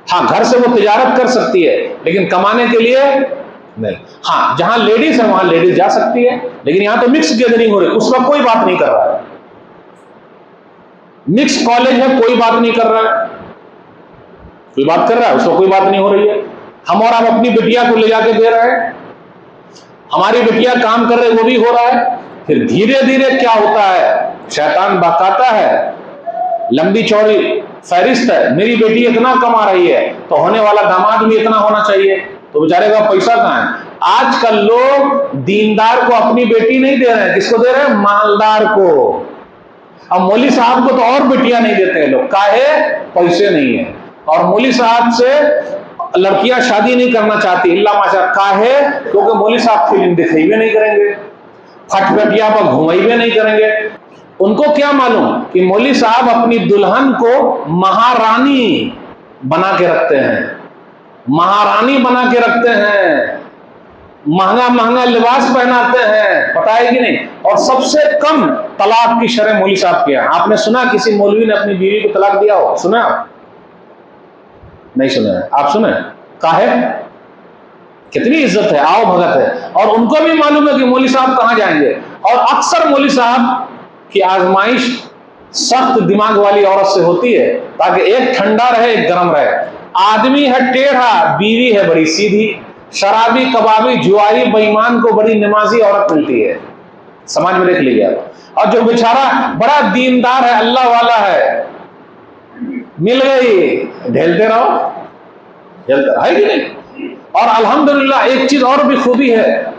Speaker 2: हाँ, घर से वो तिजारत कर सकती है, लेकिन कमाने के लिए नहीं। हाँ, जहां लेडीज है वहां लेडीज जा सकती है, लेकिन यहां तो मिक्स गैदरिंग हो रही है, उसका कोई बात नहीं कर रहा है। मिक्स कॉलेज है, कोई बात नहीं कर रहा है, कोई बात कर रहा है, उसको कोई बात नहीं हो रही है। हम और आप अपनी बिटिया को ले जाके दे रहे हैं, हमारी बिटिया काम कर रहे, वो भी हो रहा है। फिर धीरे धीरे क्या होता है, शैतान बहकाता है, लंबी चौड़ी फहरिस्त है, मेरी बेटी इतना कमा रही है तो होने वाला दामाद भी इतना होना चाहिए, तो बेचारे का पैसा कहां है? आजकल लोग दीनदार को अपनी बेटी नहीं दे रहे हैं, किसको दे रहे हैं? मालदार को। अब मौली साहब को तो और बेटियां नहीं देते हैं लोग, काहे? पैसे नहीं है। और मौली साहब से लड़कियां शादी नहीं करना चाहती, इल्ला माशा, काहे? क्योंकि मौली साहब फिल्म दिखेबे नहीं करेंगे, फटफटिया पर घुमाइबे नहीं करेंगे, उनको क्या मालूम कि मौलवी साहब अपनी दुल्हन को महारानी बना के रखते हैं, महारानी बना के रखते हैं, महंगा महंगा लिबास पहनाते हैं, पता है कि नहीं। और सबसे कम तलाक की शरह मौलवी साहब की है। आपने सुना किसी मौलवी ने अपनी बीवी को तलाक दिया हो? सुना? नहीं सुना है। आप सुने? काहे? कितनी इज्जत है, आओ भगत है। और उनको भी मालूम है कि मौलवी साहब कहां जाएंगे। और अक्सर मौलवी साहब की आजमाइश सख्त दिमाग वाली औरत से होती है, ताकि एक ठंडा रहे एक गर्म रहे। आदमी है टेढ़ा, बीवी है बड़ी सीधी। शराबी, कबाबी, जुआरी, बेईमान को बड़ी नमाजी औरत मिलती है, समाज में देख लीजिए। और जो बेचारा बड़ा दीनदार है, अल्लाह वाला है, मिल गई, ढेलते रहो, ढेलते है कि नहीं। और अल्हम्दुलिल्लाह एक चीज और भी खूबी है,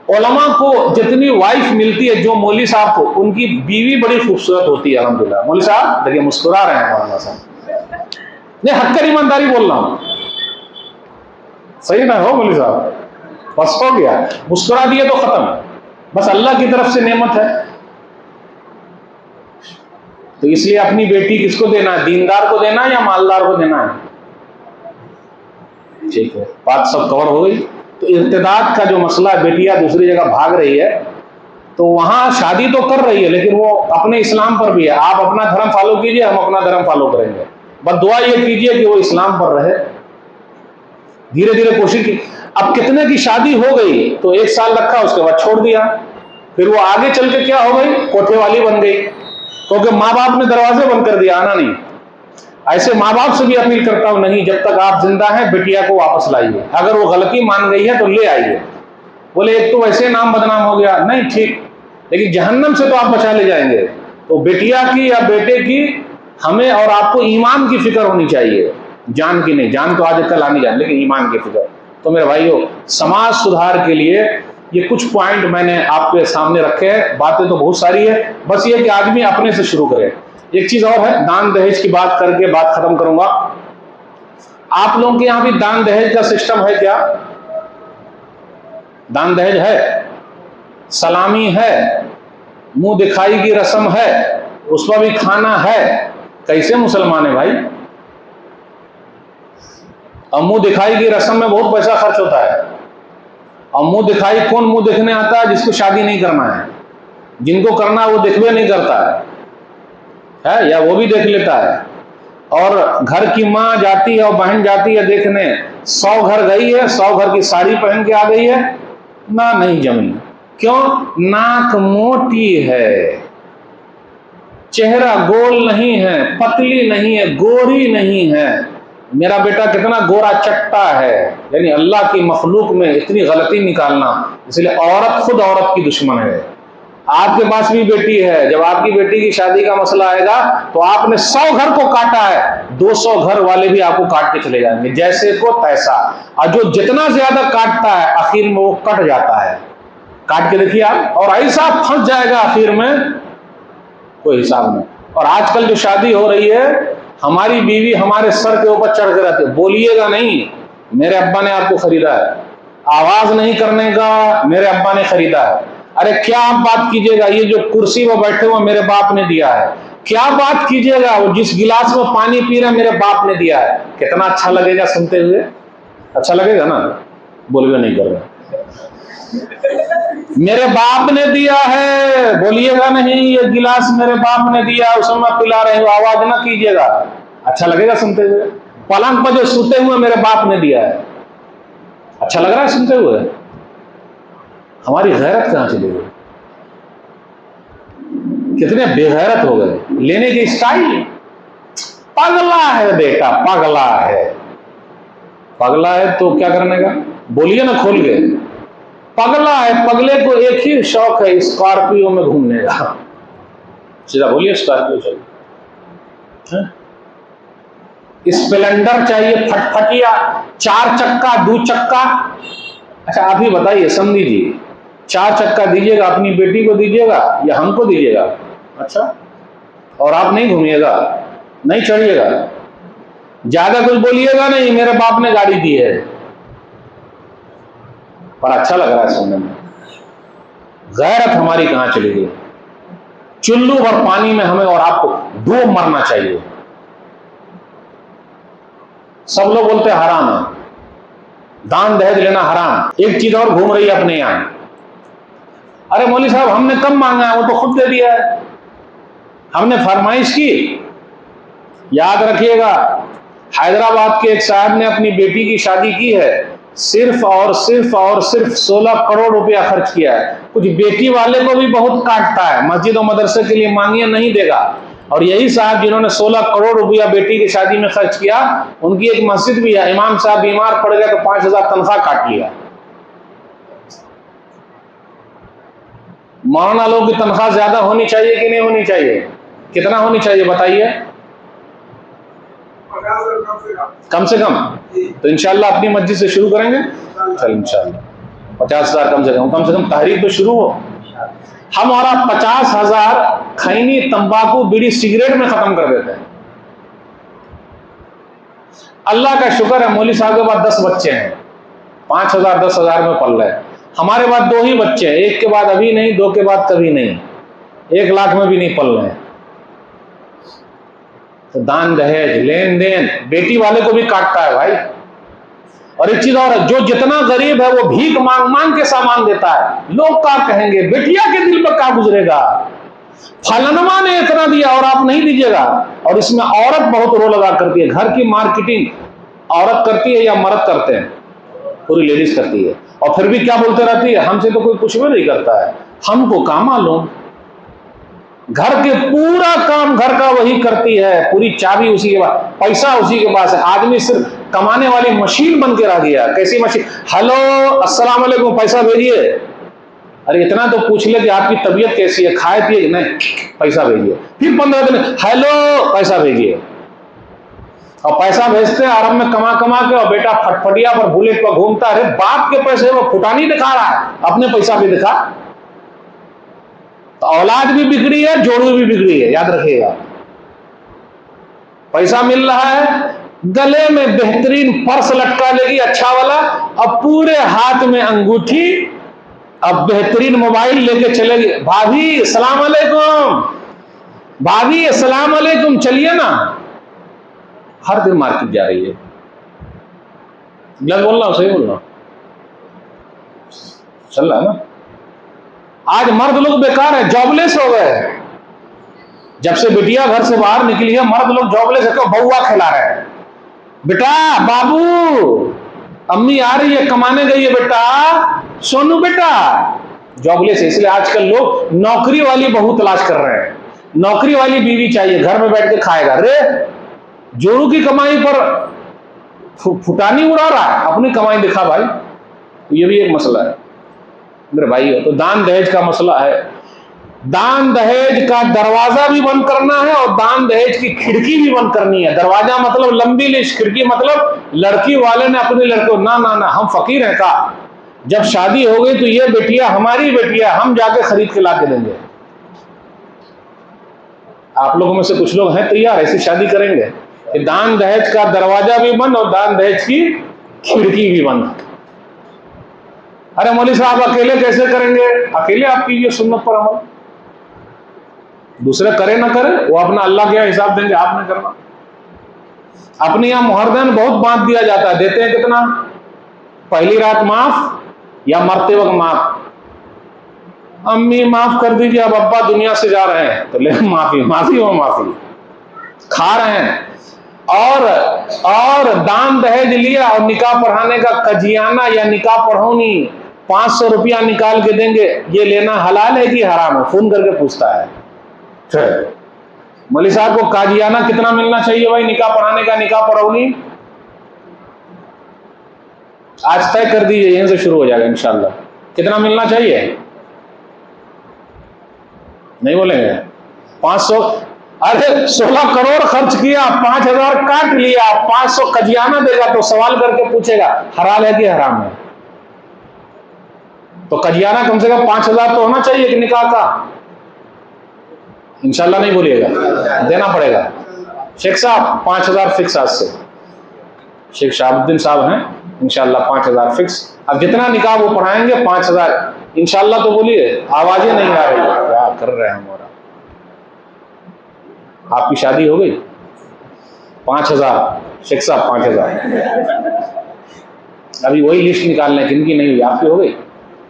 Speaker 2: उलमा को जितनी वाइफ मिलती है जो मौलवी साहब को, उनकी बीवी बड़ी खूबसूरत होती है अल्हम्दुलिल्लाह। मौलवी साहब देखिए मुस्कुरा रहे हैं मौलाना साहब, नहीं हक्कर ईमानदारी बोल रहा हूं, सही ना हो मौलवी साहब? बस हो गया, मुस्कुरा दिए तो खत्म, बस अल्लाह की तरफ से नेमत है। तो इसलिए अपनी बेटी किसको देना है? दीनदार को देना है या मालदार को देना है? ठीक है, बात सब कवर हो गई। तो इर्तिदाद का जो मसला है, बेटियां दूसरी जगह भाग रही है, तो वहां शादी तो कर रही है लेकिन वो अपने इस्लाम पर भी है। आप अपना धर्म फॉलो कीजिए, हम अपना धर्म फॉलो करेंगे, बस दुआ ये कीजिए कि वो इस्लाम पर रहे। धीरे धीरे कोशिश की। अब कितने की शादी हो गई तो 1 साल रखा, उसके बाद छोड़ दिया, फिर वो आगे चल के क्या हो गई? कोठे वाली बन गई, क्योंकि माँ बाप ने दरवाजे बंद कर दिया, आना नहीं। ऐसे माँ बाप से भी अपील करता हूं, नहीं, जब तक आप जिंदा हैं बिटिया को वापस लाइए। अगर वो गलती मान गई है तो ले आइए। बोले एक तो वैसे नाम बदनाम हो गया, नहीं ठीक, लेकिन जहन्नम से तो आप बचा ले जाएंगे। तो बेटिया की या बेटे की हमें और आपको ईमान की फिक्र होनी चाहिए, जान की नहीं। जान तो आज कल आनी जाए, लेकिन ईमान की फिक्र। तो मेरे भाइयों, समाज सुधार के लिए ये कुछ पॉइंट मैंने आपके सामने रखे हैं। बातें तो बहुत सारी है, बस ये कि आदमी अपने से शुरू करे। एक चीज और है, दान दहेज की बात करके बात खत्म करूंगा। आप लोगों के यहां भी दान दहेज का सिस्टम है क्या? दान दहेज है, सलामी है, मुंह दिखाई की रस्म है, उस पर भी खाना है। कैसे मुसलमान है भाई? और मुंह दिखाई की रस्म में बहुत पैसा खर्च होता है। और मुंह दिखाई कौन मुंह देखने आता है? जिसको शादी नहीं करना है। जिनको करना है वो दिखवे नहीं करता है या वो भी देख लेता है। और घर की माँ जाती है और बहन जाती है देखने, 100 घर गई है, 100 घर की साड़ी पहन के आ गई है, ना नहीं जमी। क्यों? नाक मोटी है, चेहरा गोल नहीं है, पतली नहीं है, गोरी नहीं है। मेरा बेटा कितना गोरा चट्टा है। यानी अल्लाह की मखलूक में इतनी गलती निकालना, इसलिए औरत खुद औरत की दुश्मन है। आपके पास भी बेटी है, जब आपकी बेटी की शादी का मसला आएगा तो आपने 100 घर को काटा है, 200 घर वाले भी आपको काट के चले जाएंगे, जैसे को तैसा। और जो जितना ज्यादा काटता है आखिर में वो कट जाता है। काट के देखिए आप, और ऐसा फंस जाएगा आखिर में कोई हिसाब नहीं। और आजकल जो शादी हो रही है, हमारी बीवी हमारे सर के ऊपर चढ़ के रहती है, बोलिएगा नहीं, मेरे अब्बा ने आपको खरीदा है। आवाज नहीं करने का, मेरे अब्बा ने खरीदा है। अरे क्या आप बात कीजिएगा, ये जो कुर्सी में बैठे हुए मेरे बाप ने दिया है। क्या बात कीजिएगा, वो जिस गिलास में पानी पी रहे मेरे बाप ने दिया है। कितना अच्छा लगेगा सुनते हुए? अच्छा लगेगा ना? बोलिए नहीं कर रहे, मेरे बाप ने दिया है, बोलिएगा नहीं, ये गिलास मेरे बाप ने दिया, उसमें पिला रहे हो, आवाज ना कीजिएगा। अच्छा लगेगा सुनते हुए? पलंग पर जो सोते हुए मेरे बाप ने दिया है, अच्छा लग रहा है सुनते हुए? हमारी गैरत कहां चली गई? कितने बेगैरत हो गए। लेने की स्टाइल, पगला है बेटा, पगला है। पगला है तो क्या करने का? बोलिए ना खोल के, पगला है। पगले को एक ही शौक है, स्कॉर्पियो में घूमने का। सीधा बोलिए स्कॉर्पियो चाहिए, स्प्लेंडर चाहिए, फटफटिया, 4 चक्का, 2 चक्का। अच्छा आप ही बताइए, समझ जी, 4 चक्का दीजिएगा अपनी बेटी को दीजिएगा या हमको दीजिएगा? अच्छा, और आप नहीं घूमिएगा, नहीं चढ़िएगा, ज्यादा कुछ बोलिएगा नहीं, मेरे बाप ने गाड़ी दी है। पर अच्छा लग रहा है सुनने में। गैरत हमारी कहां चली गई? चुल्लू भर पानी में हमें और आपको डूब मरना चाहिए। सब लोग बोलते हैं हराम है, दान दहेज लेना हराम। एक चीज और घूम रही है अपने यहां, अरे मौलवी साहब हमने कम मांगा है, वो तो खुद दे दिया है, हमने फरमाइश की। याद रखिएगा, हैदराबाद के एक साहब ने अपनी बेटी की शादी की है, सिर्फ और सिर्फ 16 करोड़ रुपया खर्च किया है। कुछ बेटी वाले को भी बहुत काटता है, मस्जिद और मदरसे के लिए मांगिए नहीं देगा। और यही साहब जिन्होंने 16 करोड़ रुपया बेटी की शादी में खर्च किया, उनकी एक मस्जिद भी है, इमाम साहब बीमार पड़ गए तो 5,000 तनख्वाह काट लिया। मौलाना लोगों की तनख्वाह ज्यादा होनी चाहिए कि नहीं होनी चाहिए? कितना होनी चाहिए बताइए? कम से कम। तो इंशाल्लाह अपनी मस्जिद से शुरू करेंगे। चल इंशाल्लाह 50,000 कम से कम तहरीक तो शुरू हो। हमारा 50,000 खैनी, तंबाकू, बीड़ी, सिगरेट में खत्म कर देते हैं। अल्लाह का शुक्र है मौलवी साहब के पास 10 बच्चे हैं, 5,000 10,000 में पल रहे। हमारे पास 2 ही बच्चे हैं, एक के बाद अभी नहीं, 2 के बाद कभी नहीं, 1 लाख में भी नहीं पल रहे। तो दान दहेज, लेन देन बेटी वाले को भी काटता है भाई। और एक चीज और है, जो जितना गरीब है वो भीख मांग मांग के सामान देता है। लोग क्या कहेंगे, बेटिया के दिल पर क्या गुजरेगा, फलनमा ने इतना दिया और आप नहीं दीजिएगा। और इसमें औरत बहुत रोल अदा करती है। घर की मार्केटिंग औरत करती है या मर्द करते हैं? पूरी लेडीज करती है। और फिर भी क्या बोलते रहती है, हमसे तो कोई कुछ भी नहीं करता है, हमको काम मालूम। घर के पूरा काम घर का वही करती है, पूरी चाबी उसी के पास, पैसा उसी के पास है। आदमी सिर्फ कमाने वाली मशीन बन के रह गया। कैसी मशीन? हेलो अस्सलाम वालेकुम, पैसा भेजिए। अरे इतना तो पूछ ले कि आपकी तबीयत कैसी है, खाए पिए? नहीं, पैसा भेजिए। फिर 15 दिन हेलो पैसा भेजिए। और पैसा भेजते हैं अरब में कमा कमा के, और बेटा फटफटिया पर बुलेट पर घूमता है। बाप के पैसे वो फुटानी दिखा रहा है, अपने पैसा भी दिखा। तो औलाद भी बिगड़ी है, जोड़ू भी बिगड़ी है, याद रखिएगा। पैसा मिल रहा है, गले में बेहतरीन पर्स लटका लेगी अच्छा वाला, अब पूरे हाथ में अंगूठी, अब बेहतरीन मोबाइल लेके चलेगी। भाभी अस्सलाम वालेकुम, भाभी अस्सलाम वालेकुम, चलिए ना। हर दिन मार्केट जा रही है। गलत बोल रहा हूं, सही बोल रहा हूं? चल रहा है ना। आज मर्द लोग बेकार है, जॉबलेस हो गए। जब से बिटिया घर से बाहर निकली है, मर्द लोग जॉबलेस है। क्यों? बउआ खिला रहे हैं। बेटा, बाबू, अम्मी आ रही है, कमाने गई है बेटा, सोनू बेटा। जॉबलेस है, इसलिए आजकल लोग नौकरी वाली बहू तलाश कर रहे हैं। नौकरी वाली बीवी चाहिए, घर में बैठ के खाएगा। रे जोरू की कमाई पर फुटानी उड़ा रहा है, अपनी कमाई दिखा भाई। तो ये भी एक मसला है मेरे भाई। तो दान दहेज का मसला है। दान दहेज का दरवाजा भी बंद करना है और दान दहेज की खिड़की भी बंद करनी है। दरवाजा मतलब लंबी लिस्ट, खिड़की मतलब लड़की वाले ने अपने लड़के, ना ना ना, हम फकीर हैं का, जब शादी हो गई तो ये बेटिया हमारी बेटिया, हम जाके खरीद के ला के देंगे। आप लोगों में से कुछ लोग हैं तैयार ऐसी शादी करेंगे? दान दहेज का दरवाजा भी बंद और दान दहेज की खिड़की भी बंद। अरे मौलवी साहब अकेले कैसे करेंगे? अकेले आप कीजिए सुन्नत पर अमल, दूसरे करे ना करे वो अपना अल्लाह के हिसाब देंगे, आपने करना। अपने यहां मुहर्रम बहुत बांट दिया जाता है, देते हैं कितना? पहली रात माफ या मरते वक्त माफ। अम्मी माफ कर दीजिए, अब अब्बा दुनिया से जा रहे हैं, तो ले माफी, माफी हो माफी, खा रहे हैं। और दान दहेज लिया और निकाह पढ़ाने का कजियाना या निकाह पढ़ौनी 500 रुपया निकाल के देंगे, ये लेना हलाल है कि हराम है? फोन करके पूछता है। मौलवी साहब को काजियाना कितना मिलना चाहिए भाई निकाह पढ़ाने का, निकाह पढ़ौनी? आज तय कर दीजिए, यहीं से शुरू हो जाएगा इंशाल्लाह। कितना मिलना चाहिए? नहीं बोलेंगे? 500? अरे 16 करोड़ खर्च किया, 5,000 काट लिया, 500 कजियाना देगा तो सवाल करके पूछेगा हलाल है कि हराम है? तो कजियाना कम से कम 5,000 तो होना चाहिए कि निकाह का। इंशाल्लाह नहीं बोलिएगा, देना पड़ेगा। शेख साहब 5,000 फिक्स आज से, शेख शाहबुद्दीन साहब हैं, इंशाल्लाह 5,000 फिक्स। अब जितना निकाह वो पढ़ाएंगे 5,000 इंशाल्लाह। तो बोलिए, आवाजें नहीं आ रही, क्या कर रहे हैं हमारा। आपकी शादी हो गई? 5,000 शेख साहब, 5,000। अभी वही लिस्ट निकालना है किनकी नहीं हुई। आपकी हो गई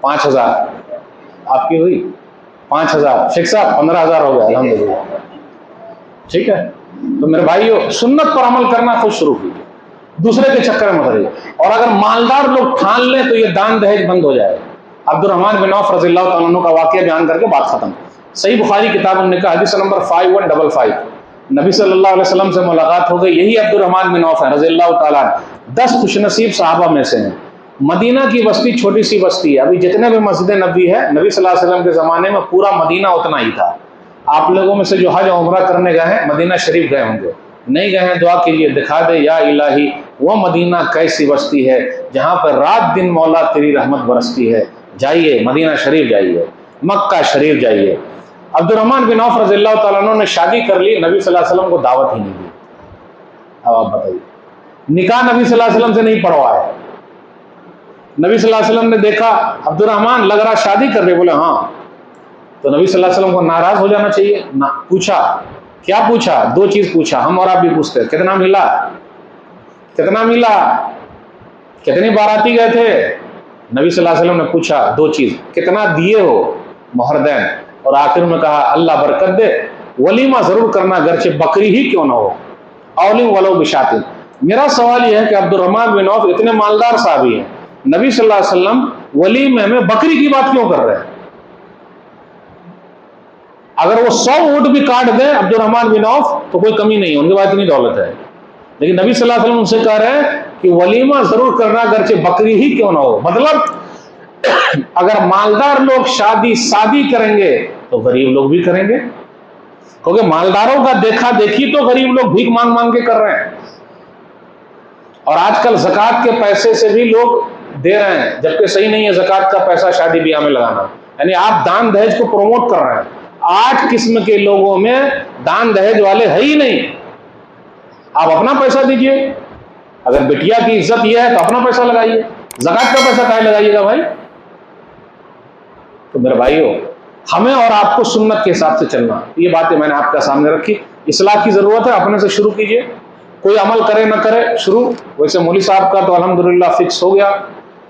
Speaker 2: 5,000? आपकी हुई 5,000? शेख साहब 15,000 हो गया, अल्हम्दुलिल्लाह। ठीक है, तो मेरे भाइयों सुन्नत पर अमल करना खुद शुरू कीजिए, दूसरे के चक्कर में मत रहिए। और अगर मालदार लोग ठान लें तो ये दान दहेज बंद हो जाएगा। अब्दुर्रहमान बिन औफ रज़ियल्लाहु ताला अन्हु का वाक़या बयान करके बात खत्म। सही बुखारी किताब निकाह हदीस नंबर 5155, नबी सल्लल्लाहु अलैहि वसल्लम से मुलाकात हो गई। यही अब्दुर्रहमान बिन औफ है रज़ियल्लाहु ताला, 10 खुशनसीब सहाबा में से हैं। मदीना की बस्ती छोटी सी बस्ती है। अभी जितने भी मस्जिद नबी है, नबी सल्लल्लाहु अलैहि वसल्लम के ज़माने में पूरा मदीना उतना ही था। आप लोगों में से जो हज उम्रा करने गए हैं, मदीना शरीफ गए होंगे, नहीं गए हैं दुआ कीजिए, दिखा दे या इलाही वो मदीना कैसी बस्ती है जहाँ पर रात दिन मौला तेरी रहमत बरसती है। जाइए मदीना शरीफ जाइए, मक्का शरीफ जाइए। अब्दुर्रहमान बिन औफ रज़ियल्लाहु ताला अन्हु ने शादी कर ली, नबी सल्लल्लाहु अलैहि वसल्लम को दावत ही नहीं दी। अब आप बताइए, निकाह नबी सल्लल्लाहु अलैहि वसल्लम से नहीं पढ़वाया। नबी सल्लल्लाहु अलैहि वसल्लम ने देखा अब्दुर्रहमान लग रहा शादी कर रहे, बोले हाँ। तो नबी सल्लल्लाहु अलैहि वसल्लम को नाराज हो जाना चाहिए ना? पूछा, क्या पूछा? 2 चीज पूछा, हम और आप भी पूछते हैं, कितना मिला? कितना मिला? कितने बाराती गए थे? नबी सल्लल्लाहु अलैहि वसल्लम ने पूछा 2 चीज, कितना दिए हो मोहरदैन, और आखिर में कहा अल्लाह बरकत दे, वलीमा जरूर करना, गरचे बकरी ही क्यों ना हो, औलिम वलो बिशातिन। मेरा सवाल यह है कि अब्दुर्रहमान बिन औफ इतने मालदार साहबी हैं, नबी सल्लल्लाहु अलैहि वसल्लम वलीमे में बकरी की बात क्यों कर रहे हैं? अगर वो 100 ऊंट भी काट दें अब्दुर्रहमान बिन औफ तो कोई कमी नहीं है, उनके पास इतनी दौलत है। लेकिन नबी सल्लल्लाहु अलैहि वसल्लम उनसे कह रहे हैं कि वलीमा जरूर करना, गरचे बकरी ही क्यों ना हो। मतलब अगर मालदार लोग शादी करेंगे तो गरीब लोग भी करेंगे, क्योंकि मालदारों का देखा देखी तो गरीब लोग भीख मांग मांग के कर रहे हैं। और आजकल ज़कात के पैसे से भी लोग दे रहे हैं, जबकि सही नहीं है ज़कात का पैसा शादी ब्याह में लगाना। यानी आप दान दहेज को प्रमोट कर रहे हैं। 8 किस्म के लोगों में दान दहेज वाले है ही नहीं। आप अपना पैसा दीजिए, अगर बिटिया की इज्जत यह है तो अपना पैसा लगाइए, ज़कात का पैसा काहे लगाइएगा भाई? तो मेरे भाइयों, हमें और आपको सुन्नत के हिसाब से चलना, ये बातें मैंने आपके सामने रखी। इस्लाह की जरूरत है, अपने से शुरू कीजिए, कोई अमल करे ना करे शुरू। वैसे मौली साहब का तो अल्हम्दुलिल्लाह फिक्स हो गया,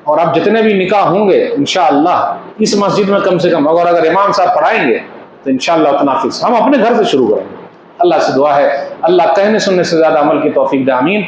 Speaker 2: और अब जितने भी निकाह होंगे इंशाअल्लाह इस मस्जिद में कम से कम, अगर इमाम साहब पढ़ाएंगे तो इंशाअल्लाह उतना फिक्स। हम अपने घर से शुरू करेंगे। अल्लाह से दुआ है अल्लाह कहने सुनने से ज्यादा अमल की तौफीक दे, आमीन।